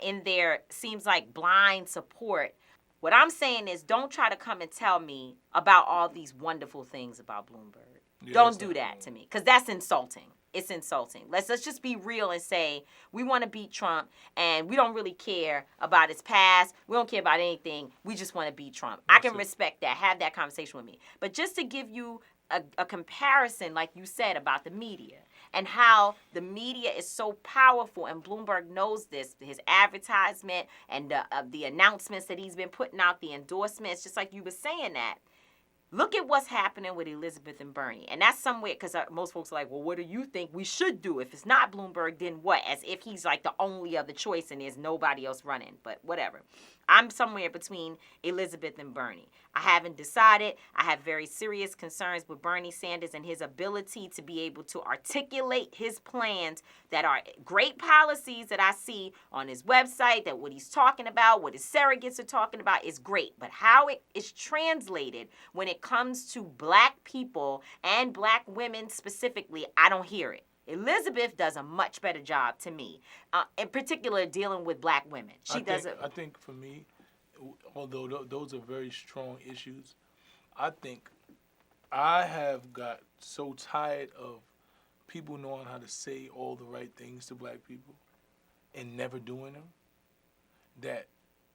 in their seems like blind support. What I'm saying is, don't try to come and tell me about all these wonderful things about Bloomberg. Yeah, don't do that to me, because that's insulting. It's insulting. Let's just be real and say we want to beat Trump, and we don't really care about his past. We don't care about anything. We just want to beat Trump. I can respect that. Have that conversation with me. But just to give you a comparison, like you said, about the media and how the media is so powerful, and Bloomberg knows this, his advertisement and the announcements that he's been putting out, the endorsements, just like you were saying that. Look at what's happening with Elizabeth and Bernie. And that's somewhere, because most folks are like, well, what do you think we should do? If it's not Bloomberg, then what? As if he's like the only other choice and there's nobody else running. But whatever. I'm somewhere between Elizabeth and Bernie. I haven't decided. I have very serious concerns with Bernie Sanders and his ability to be able to articulate his plans that are great policies that I see on his website, that what he's talking about, what his surrogates are talking about is great. But how it is translated when it comes to black people and black women specifically, I don't hear it. Elizabeth does a much better job to me, in particular dealing with black women. I think for me, although those are very strong issues, I think I have got so tired of people knowing how to say all the right things to black people and never doing them, that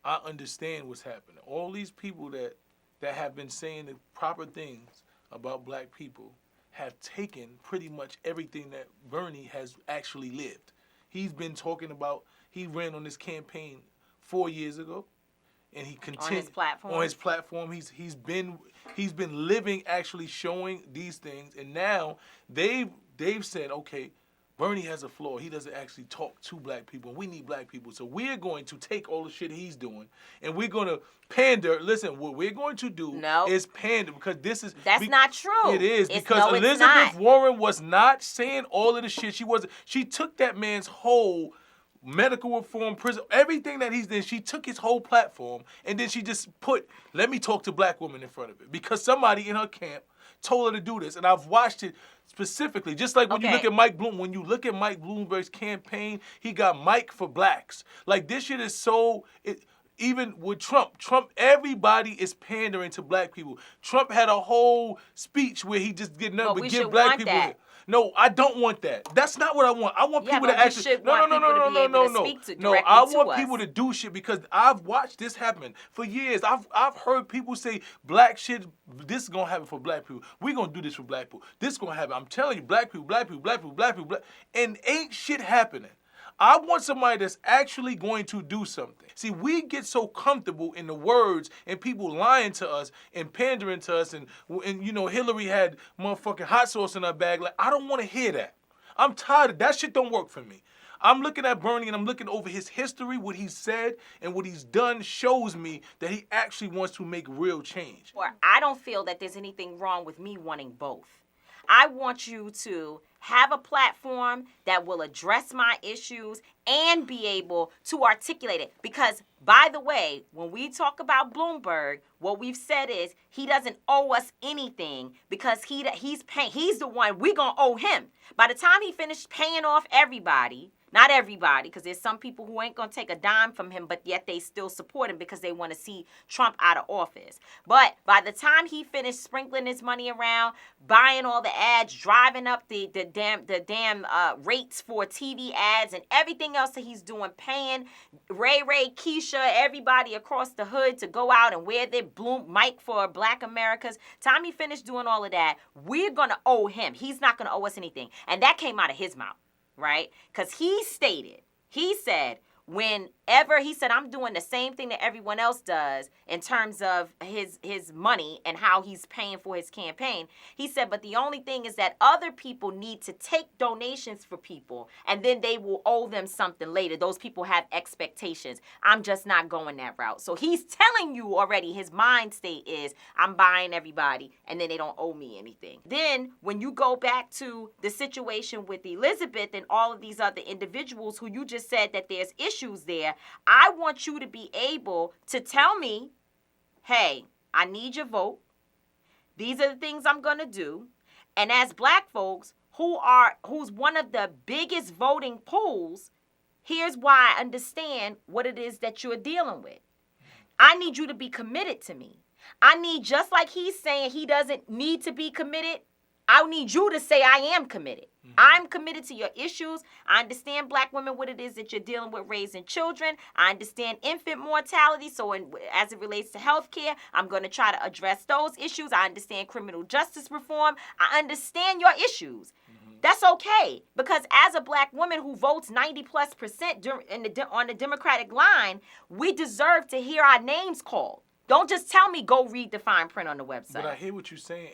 I understand what's happening. All these people that have been saying the proper things about black people have taken pretty much everything that Bernie has actually lived. He's been talking about, he ran on this campaign 4 years ago, and he continued on his platform. He's been living, actually showing these things, and now they've said, okay, Bernie has a flaw. He doesn't actually talk to black people. We need black people. So we're going to take all the shit he's doing, and we're going to pander. Listen, what we're going to do is pander, because this is... That's not true. It is, because Elizabeth Warren was not saying all of the shit. She took that man's whole medical reform, prison, everything that he's done. She took his whole platform, and then she just put, let me talk to black women in front of it, because somebody in her camp told her to do this. And I've watched it specifically, just like when you look at Mike Bloom. When you look at Mike Bloomberg's campaign, he got Mike for blacks. Like, this shit is so... Even with Trump, everybody is pandering to black people. Trump had a whole speech where he just did nothing but give black people... No, I don't want that. That's not what I want. I want people to actually... No. I want people to do shit, because I've watched this happen for years. I've heard people say, black shit, this is going to happen for black people. We're going to do this for black people. This is going to happen. I'm telling you, black people. And ain't shit happening. I want somebody that's actually going to do something. See, we get so comfortable in the words and people lying to us and pandering to us, and Hillary had motherfucking hot sauce in her bag. Like, I don't want to hear that. I'm tired of that. Shit don't work for me. I'm looking at Bernie, and I'm looking over his history. What he said and what he's done shows me that he actually wants to make real change. Well, I don't feel that there's anything wrong with me wanting both. I want you to have a platform that will address my issues and be able to articulate it. Because, by the way, when we talk about Bloomberg, what we've said is he doesn't owe us anything, because he's the one we're going to owe him. By the time he finished paying off everybody, Not everybody, because there's some people who ain't going to take a dime from him, but yet they still support him because they want to see Trump out of office. But by the time he finished sprinkling his money around, buying all the ads, driving up the damn rates for TV ads and everything else that he's doing, paying Ray, Keisha, everybody across the hood to go out and wear their mic for Black Americas. Time he finished doing all of that, we're going to owe him. He's not going to owe us anything. And that came out of his mouth, right? Because he said, whenever he said, I'm doing the same thing that everyone else does in terms of his money and how he's paying for his campaign. He said, but the only thing is that other people need to take donations for people and then they will owe them something later. Those people have expectations. I'm just not going that route. So he's telling you already, his mind state is, I'm buying everybody and then they don't owe me anything. Then when you go back to the situation with Elizabeth and all of these other individuals who you just said that there's issues there, I want you to be able to tell me, hey, I need your vote. These are the things I'm going to do. And as Black folks who's one of the biggest voting pools, here's why I understand what it is that you're dealing with. I need you to be committed to me. I need, just like he's saying he doesn't need to be committed, I need you to say I am committed. Mm-hmm. I'm committed to your issues. I understand Black women, what it is that you're dealing with raising children. I understand infant mortality. So as it relates to health care, I'm going to try to address those issues. I understand criminal justice reform. I understand your issues. Mm-hmm. That's okay. Because as a Black woman who votes 90+% on the Democratic line, we deserve to hear our names called. Don't just tell me go read the fine print on the website. But I hear what you're saying,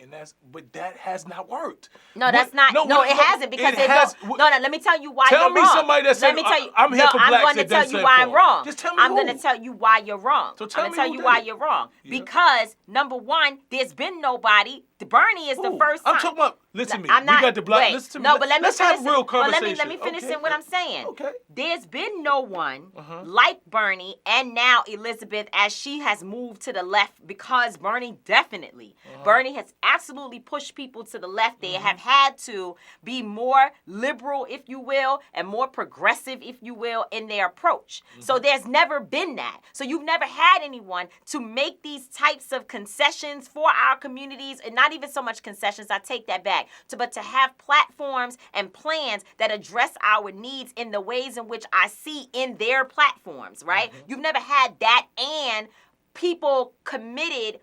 but that has not worked. No, that's not. No, it hasn't because let me tell you why you're wrong. Tell me somebody that said, I'm here for Blacks. I'm going to tell you why I'm wrong. Just tell me I'm going to tell you why you're wrong. So tell me I'm going to tell you why you're wrong. Yeah. Because, number one, there's been nobody. Bernie is the first time. I'm talking about, listen to me. We got the Black. Listen to me. No, but let's have a real conversation. Let me finish what I'm saying. Okay. There's been no one like Bernie and now Elizabeth as she has moved to the left because Bernie definitely. Bernie has absolutely pushed people to the left. They have had to be more liberal, if you will, and more progressive, if you will, in their approach. So there's never been that. So you've never had anyone to make these types of concessions for our communities, and not even so much concessions, I take that back, but to have platforms and plans that address our needs in the ways in which I see in their platforms, right? You've never had that and people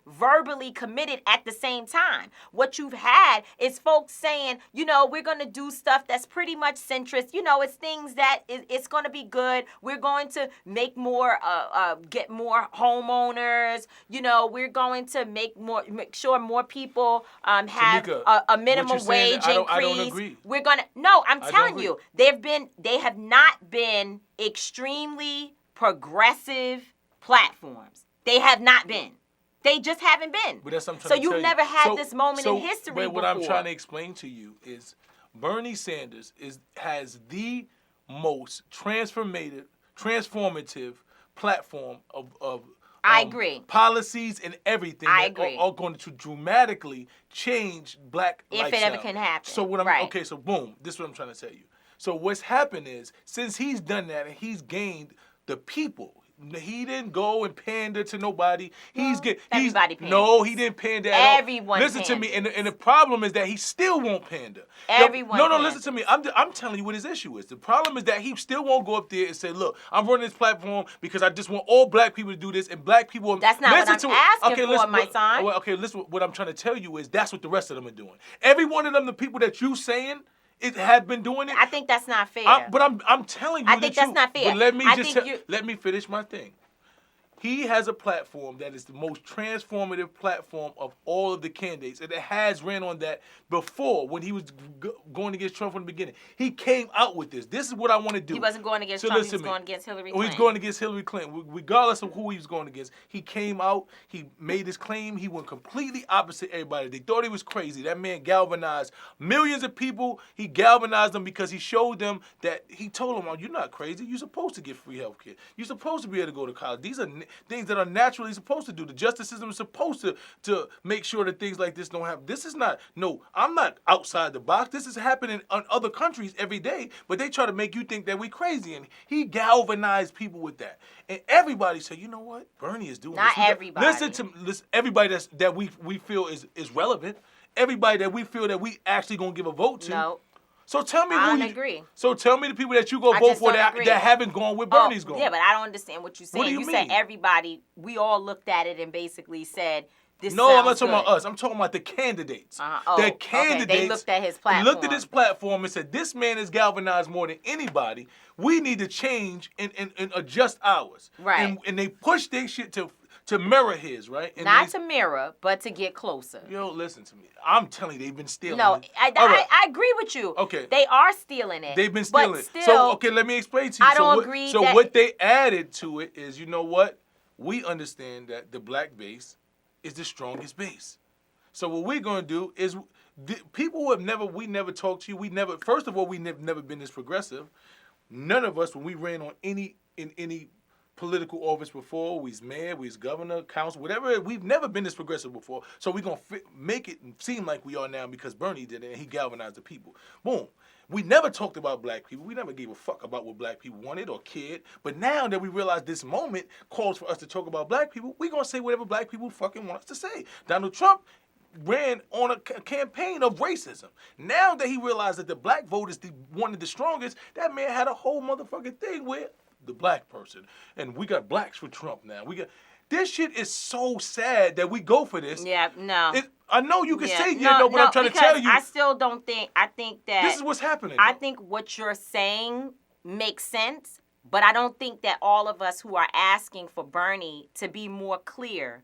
verbally committed at the same time. What you've had is folks saying, we're going to do stuff that's pretty much centrist. It's things that it's going to be good. We're going to make more, get more homeowners. We're going to make sure more people have Tamika, a minimum wage increase. I don't agree. We're going to, no, I'm telling you, they have not been extremely progressive platforms. They have not been. They just haven't been. But that's what I'm trying so to you've tell never you. had this moment in history before. What I'm trying to explain to you is Bernie Sanders has the most transformative platform of I agree. Policies and everything I agree. Are going to dramatically change Black lifestyle. If it ever can happen. So okay, so boom, this is what I'm trying to tell you. So what's happened is, since he's done that and he's gained the people, he didn't go and pander to nobody. Everybody panders. No, he didn't pander at all. Everyone Listen panders. to me, and the problem is that he still won't pander. Everyone No, listen to me. I'm telling you what his issue is. The problem is that he still won't go up there and say, look, I'm running this platform because I just want all Black people to do this, and Black people... That's not what I'm asking for, my son. Okay, listen, what I'm trying to tell you is that's what the rest of them are doing. Every one of them, the people that you saying... It have been doing it. I think that's not fair. But I'm telling you, I think that's not fair. But let me finish my thing. He has a platform that is the most transformative platform of all of the candidates, and it has ran on that before when he was going against Trump from the beginning. He came out with this. This is what I want to do. He wasn't going against Trump. He was going against Hillary Clinton. He's going against Hillary Clinton. Regardless of who he was going against, he came out. He made his claim. He went completely opposite everybody. They thought he was crazy. That man galvanized millions of people. He galvanized them because he showed them that he told them, "Oh, you're not crazy. You're supposed to get free health care. You're supposed to be able to go to college. These are things that are naturally supposed to do. The justice system is supposed to make sure that things like this don't happen. This is not, I'm not outside the box. This is happening in other countries every day, but they try to make you think that we crazy. And he galvanized people with that. And everybody said, you know what? Bernie is doing Not this. everybody. Listen, everybody that we feel is relevant. Everybody that we feel that we actually going to give a vote to. No. So tell me I who don't you agree. So tell me the people that you go I vote just for don't that agree. haven't gone where Bernie's going. Yeah, but I don't understand what you're saying. What do you said mean? everybody, we all looked at it and basically said, this No, I'm not sounds talking good. about us. I'm talking about the candidates. Oh, the candidates. Okay. They looked at his platform. Looked at his platform and said, this man is galvanized more than anybody. We need to change and adjust ours. Right. And they push their shit to mirror his, right? And Not to mirror, but to get closer. Yo, listen to me. I'm telling you, they've been stealing No, it. I agree with you. Okay. They are stealing it. They've been stealing but it. still, So, okay, let me explain to you. I don't agree So that- what they added to it is, you know what? We understand that the black base is the strongest base. So what we're going to do is, people who we never talked to you, first of all, we've never been this progressive. None of us, when we ran on any political office before, we was mayor, we was governor, council, whatever, we've never been this progressive before. So we're going to make it seem like we are now because Bernie did it and he galvanized the people. Boom. We never talked about black people. We never gave a fuck about what black people wanted or cared. But now that we realize this moment calls for us to talk about black people, we're going to say whatever black people fucking want us to say. Donald Trump ran on a campaign of racism. Now that he realized that the black vote is one of the strongest, that man had a whole motherfucking thing with the black person. And we got blacks for Trump now. This shit is so sad that we go for this. Yeah, no. I know you can say no, but I'm trying to tell you. I still don't think, I think that. This is what's happening. I think what you're saying makes sense, but I don't think that all of us who are asking for Bernie to be more clear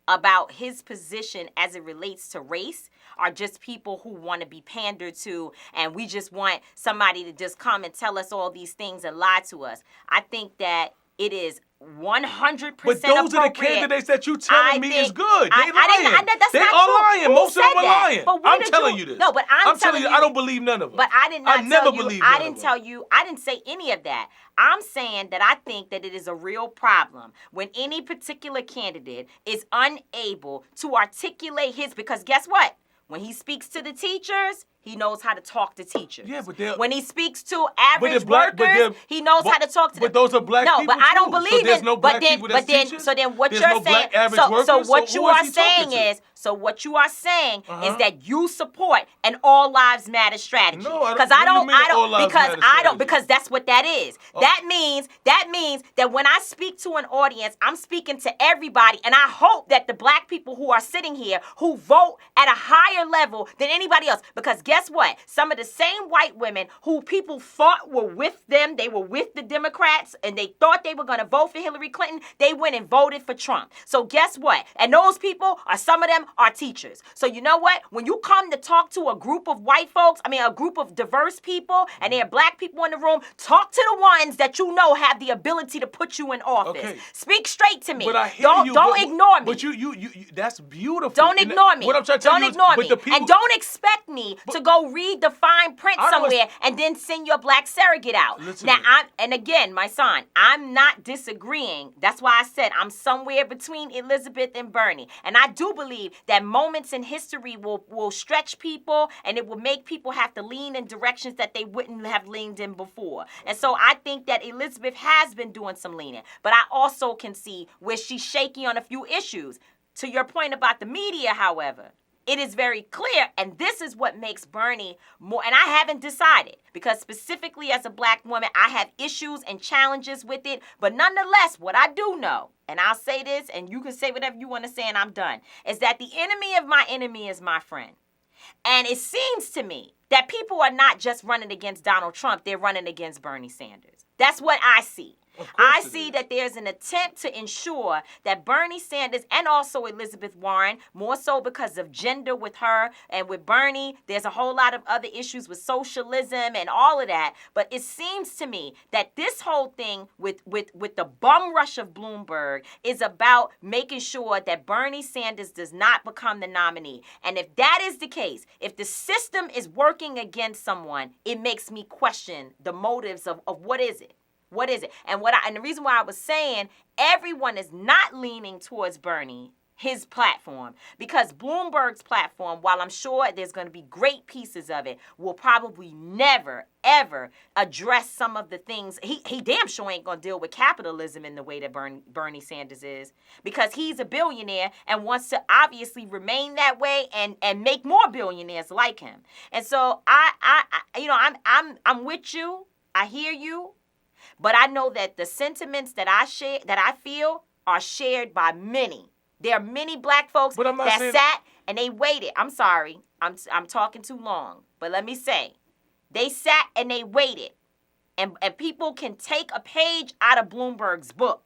about his position as it relates to race are just people who want to be pandered to, and we just want somebody to just come and tell us all these things and lie to us. I think that it is 100% But those are the candidates that you telling me is good. They lying. They are lying. Most of them are lying. I'm telling you this. No, but I'm telling you. I don't believe none of them. But I did not never tell you. believed I none didn't of tell them. you. I didn't say any of that. I'm saying that I think that it is a real problem when any particular candidate is unable to articulate because guess what? When he speaks to the teachers, he knows how to talk to teachers. Yeah, but when he speaks to average workers, he knows how to talk to them. But those are black people. No, but I don't believe so there's it. no black people that's teachers? So then what There's you're no saying, black average workers? so what So you who is are he saying talking to? is, is that you support an all lives matter strategy. No, I don't. Because because that's what that is. Oh. That means that when I speak to an audience, I'm speaking to everybody, and I hope that the black people who are sitting here who vote at a higher level than anybody else, because guess what? Some of the same white women who people thought were with them, they were with the Democrats, and they thought they were going to vote for Hillary Clinton, they went and voted for Trump. So guess what? And those people some of them are teachers. So you know what? When you come to talk to a group of white folks, a group of diverse people, and there are black people in the room, talk to the ones that you know have the ability to put you in office. Okay. Speak straight to me. But I hear don't ignore me. But you that's beautiful. Don't ignore me. What I'm trying to tell you ignore me. The people, and don't expect me to go read the fine print somewhere and then send your black surrogate out. Now, again, my son, I'm not disagreeing. That's why I said I'm somewhere between Elizabeth and Bernie. And I do believe that moments in history will stretch people, and it will make people have to lean in directions that they wouldn't have leaned in before. And so I think that Elizabeth has been doing some leaning. But I also can see where she's shaky on a few issues. To your point about the media, however, it is very clear, and this is what makes Bernie more, and I haven't decided, because specifically as a black woman, I have issues and challenges with it, but nonetheless, what I do know, and I'll say this, and you can say whatever you want to say, and I'm done, is that the enemy of my enemy is my friend. And it seems to me that people are not just running against Donald Trump, they're running against Bernie Sanders. That's what I see. I see that there's an attempt to ensure that Bernie Sanders and also Elizabeth Warren, more so because of gender with her and with Bernie, there's a whole lot of other issues with socialism and all of that. But it seems to me that this whole thing with the bum rush of Bloomberg is about making sure that Bernie Sanders does not become the nominee. And if that is the case, if the system is working against someone, it makes me question the motives of what is it? What is it? And the reason why I was saying everyone is not leaning towards Bernie his platform, because Bloomberg's platform, while I'm sure there's going to be great pieces of it, will probably never, ever address some of the things. He damn sure ain't going to deal with capitalism in the way that Bernie Sanders is, because he's a billionaire and wants to obviously remain that way and make more billionaires like him. And so I'm with you. I hear you. But I know that the sentiments that I feel are shared by many. There are many black folks that sat and they waited. I'm sorry. I'm talking too long. But let me say, they sat and they waited. And people can take a page out of Bloomberg's book.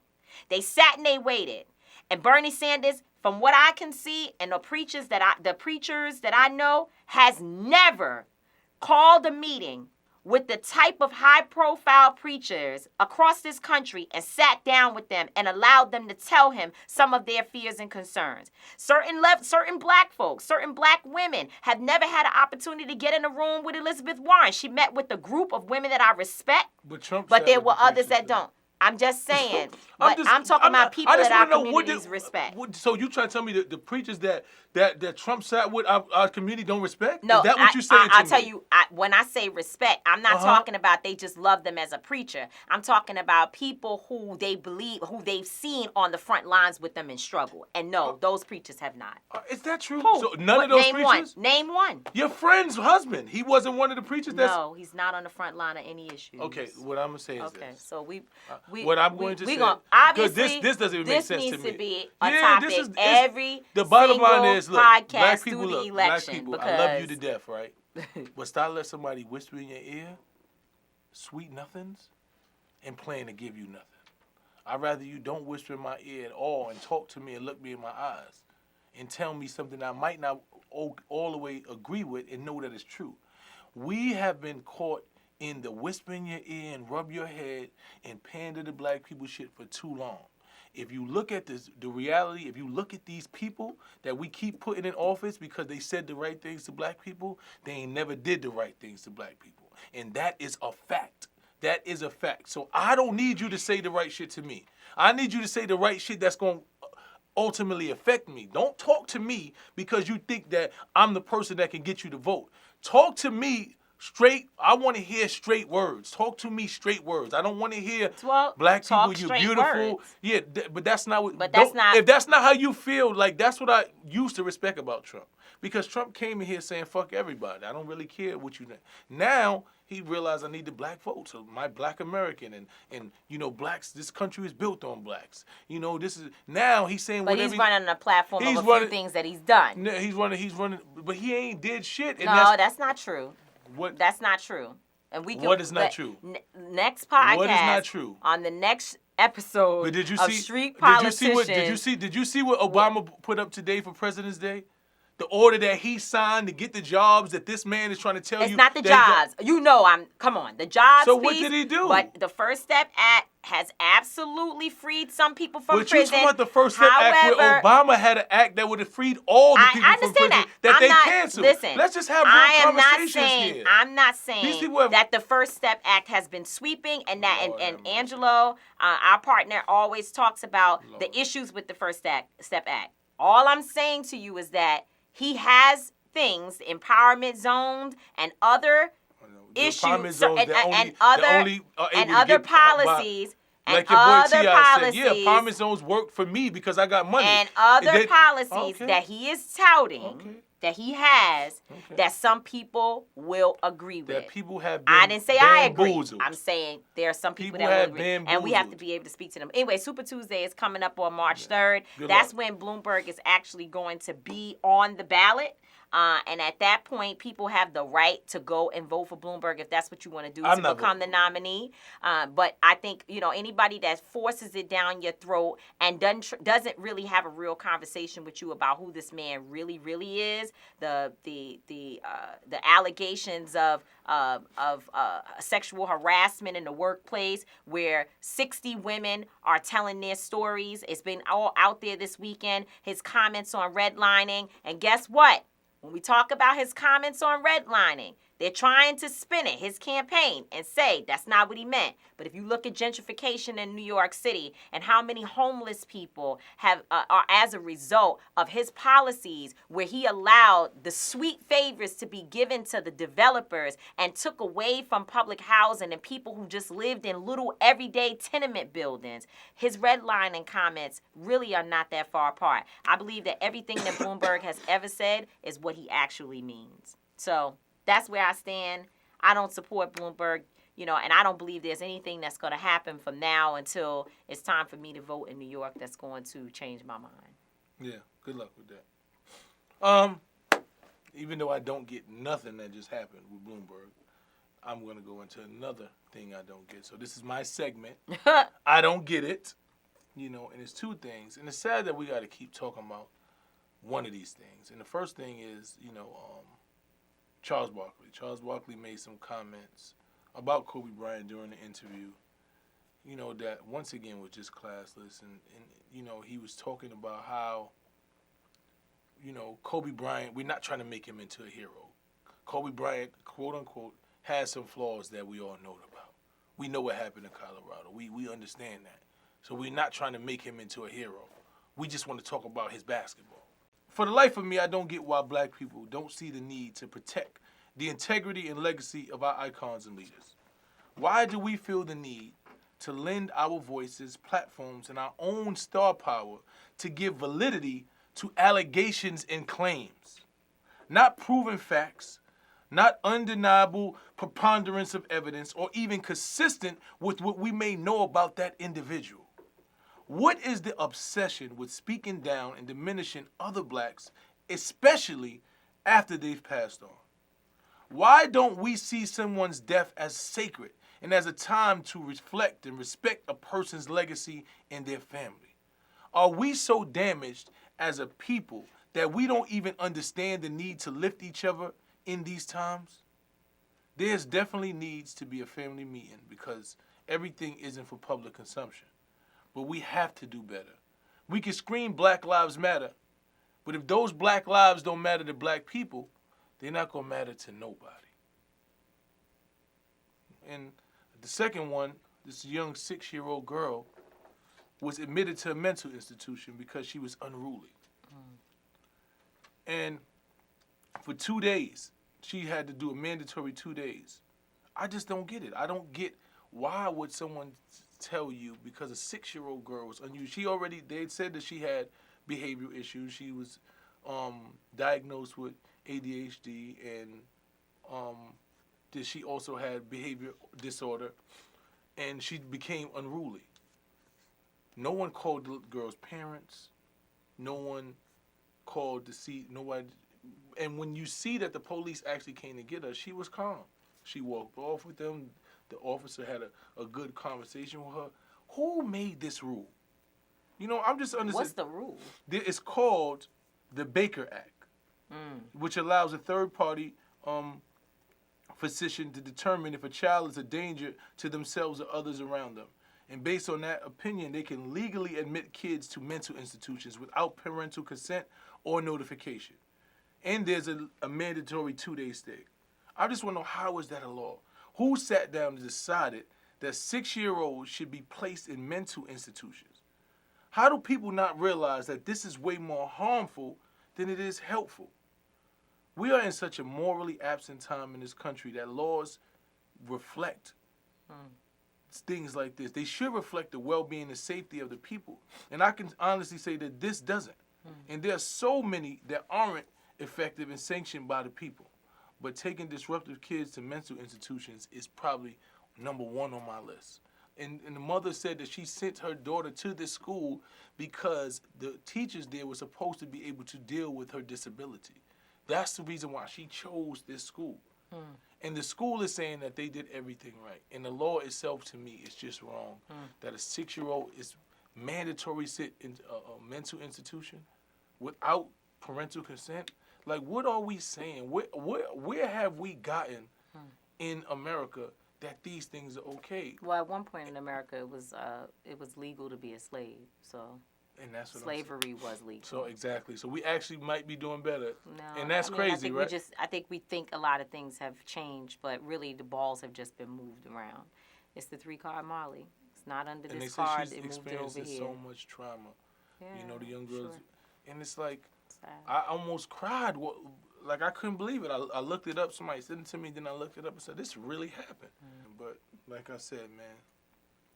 They sat and they waited. And Bernie Sanders, from what I can see, and the preachers that I know, has never called a meeting with the type of high-profile preachers across this country and sat down with them and allowed them to tell him some of their fears and concerns. Certain black folks, certain black women have never had an opportunity to get in a room with Elizabeth Warren. She met with a group of women that I respect, but there were others that don't. I'm just saying, but I'm talking about people that our communities respect. So you trying to tell me that the preachers that Trump sat with our community don't respect? No, is that what you're saying I'll tell you, when I say respect, I'm not talking about they just love them as a preacher. I'm talking about people who they believe, who they've seen on the front lines with them in struggle. And no, those preachers have not. Is that true? Who? So none of those preachers? Name one. Your friend's husband, he wasn't one of the preachers No, he's not on the front line of any issues. Okay, what I'm going to say is this. Okay, so what I'm going to say, because this doesn't even make sense to me. This needs to be a topic every the bottom line is, look, podcast black people, through the look, black election. people, Because I love you to death, right? But stop letting somebody whisper in your ear sweet nothings and plan to give you nothing. I'd rather you don't whisper in my ear at all and talk to me and look me in my eyes and tell me something I might not all the way agree with and know that it's true. We have been caught in the whisper in your ear and rub your head and pander to black people shit for too long. If you look at the reality, if you look at these people that we keep putting in office because they said the right things to black people, they ain't never did the right things to black people. And that is a fact. That is a fact. So I don't need you to say the right shit to me. I need you to say the right shit that's going to ultimately affect me. Don't talk to me because you think that I'm the person that can get you to vote. Talk to me straight. I want to hear straight words. Talk to me straight words. I don't want to hear black people, you're beautiful. Words. Yeah, but that's not what. But that's not. If that's not how you feel, like that's what I used to respect about Trump. Because Trump came in here saying fuck everybody. I don't really care what you think. Now he realized I need the black vote, so my black American and you know blacks. This country is built on blacks. You know this is now he's saying. But he's running on a platform of a few things that he's done. He's running, but he ain't did shit. And no, that's not true. What? That's not true. And we can, what is not true? Next podcast. What is not true? On the next episode but did you of see, Street Politicians. Did you see what Obama put up today for President's Day? The order that he signed to get the jobs that this man is trying to tell you. It's not the jobs. You know, come on. The jobs. So what did he do? But the First Step Act has absolutely freed some people from prison. But you talking about the First Step Act where Obama had an act that would have freed all the people from prison that they canceled. Listen, let's just have real conversations here. I'm not saying that the First Step Act has been sweeping and that and Angelo, our partner, always talks about the issues with the First Step Act. All I'm saying to you is that he has things, empowerment zones and other issues and other policies. Like your boy T.I. said, yeah, empowerment zones work for me because I got money. And other policies that he is touting, that he has, that some people will agree with. That people have been I didn't say I agree. bamboozled. I'm saying there are some people that will agree. And we have to be able to speak to them. Anyway, Super Tuesday is coming up on March 3rd. That's when Bloomberg is actually going to be on the ballot. And at that point, people have the right to go and vote for Bloomberg if that's what you want to do to become the nominee. But I think, you know, anybody that forces it down your throat and doesn't really have a real conversation with you about who this man really, really is, the allegations of sexual harassment in the workplace where 60 women are telling their stories. It's been all out there this weekend. His comments on redlining. And guess what? When we talk about his comments on redlining, They're trying to spin it, his campaign, and say that's not what he meant. But if you look at gentrification in New York City and how many homeless people have are as a result of his policies, where he allowed the sweet favors to be given to the developers and took away from public housing and people who just lived in little everyday tenement buildings, his redlining comments really are not that far apart. I believe that everything that Bloomberg has ever said is what he actually means. So that's where I stand. I don't support Bloomberg, and I don't believe there's anything that's going to happen from now until it's time for me to vote in New York that's going to change my mind. Yeah, good luck with that. Even though I don't get nothing that just happened with Bloomberg, I'm going to go into another thing I don't get. So this is my segment. I don't get it, and it's two things. And it's sad that we got to keep talking about one of these things. And the first thing is, Charles Barkley. Charles Barkley made some comments about Kobe Bryant during the interview, that once again was just classless. And he was talking about how, Kobe Bryant, we're not trying to make him into a hero. Kobe Bryant, quote unquote, has some flaws that we all know about. We know what happened in Colorado. We understand that. So we're not trying to make him into a hero. We just want to talk about his basketball. For the life of me, I don't get why black people don't see the need to protect the integrity and legacy of our icons and leaders. Why do we feel the need to lend our voices, platforms, and our own star power to give validity to allegations and claims? Not proven facts, not undeniable preponderance of evidence, or even consistent with what we may know about that individual. What is the obsession with speaking down and diminishing other blacks, especially after they've passed on? Why don't we see someone's death as sacred and as a time to reflect and respect a person's legacy and their family? Are we so damaged as a people that we don't even understand the need to lift each other in these times? There's definitely needs to be a family meeting because everything isn't for public consumption. But we have to do better. We can scream Black Lives Matter, but if those black lives don't matter to black people, they're not going to matter to nobody. And the second one, this young 6-year-old girl was admitted to a mental institution because she was unruly. And for 2 days, she had to do a mandatory 2 days. I just don't get it. I don't get why would someone tell you because a 6-year-old girl was unusual. They said that she had behavioral issues. She was diagnosed with ADHD and that she also had behavior disorder, and she became unruly. No one called the girl's parents. No one called to see nobody. And when you see that the police actually came to get her, she was calm. She walked off with them. The officer had a good conversation with her. Who made this rule? I'm just understanding. What's the rule? It's called the Baker Act, which allows a third-party physician to determine if a child is a danger to themselves or others around them. And based on that opinion, they can legally admit kids to mental institutions without parental consent or notification. And there's a mandatory 2-day stay. I just want to know, how is that a law? Who sat down and decided that 6-year-olds should be placed in mental institutions? How do people not realize that this is way more harmful than it is helpful? We are in such a morally absent time in this country that laws reflect things like this. They should reflect the well-being and safety of the people. And I can honestly say that this doesn't. And there are so many that aren't effective and sanctioned by the people. But taking disruptive kids to mental institutions is probably number one on my list. And the mother said that she sent her daughter to this school because the teachers there were supposed to be able to deal with her disability. That's the reason why she chose this school. And the school is saying that they did everything right. And the law itself, to me, is just wrong. That a 6-year-old is mandatory sit in a mental institution without parental consent. Like, what are we saying? Where have we gotten in America that these things are okay? Well, at one point in America, it was legal to be a slave. So And that's what slavery was legal. So exactly. So we actually might be doing better. No, and that's crazy, I think right? I think we think a lot of things have changed, but really the balls have just been moved around. It's the 3-card Molly. It's not under and this they card. say she's It moved it over experiencing here. so much trauma. Yeah, You know, the young girls. Sure. And it's like, Sad. I almost cried. Like, I couldn't believe it. I looked it up. Somebody sent it to me. Then I looked it up and said, this really happened. But like I said, man,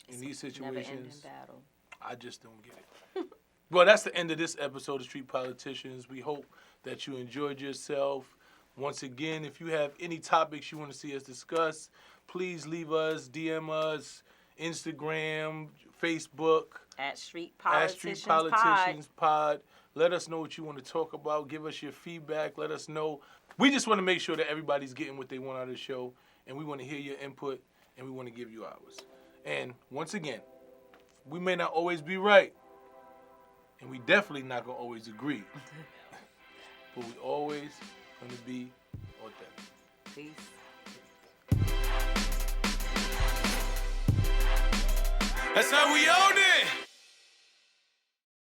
in these situations, never-ending battle. I just don't get it. Well, that's the end of this episode of Street Politicians. We hope that you enjoyed yourself. Once again, if you have any topics you want to see us discuss, please leave us, DM us, Instagram, Facebook. At Street Politicians, Pod. Let us know what you want to talk about. Give us your feedback. Let us know. We just want to make sure that everybody's getting what they want out of the show, and we want to hear your input, and we want to give you ours. And once again, we may not always be right, and we definitely not going to always agree, but we always going to be authentic. Peace. That's how we own it.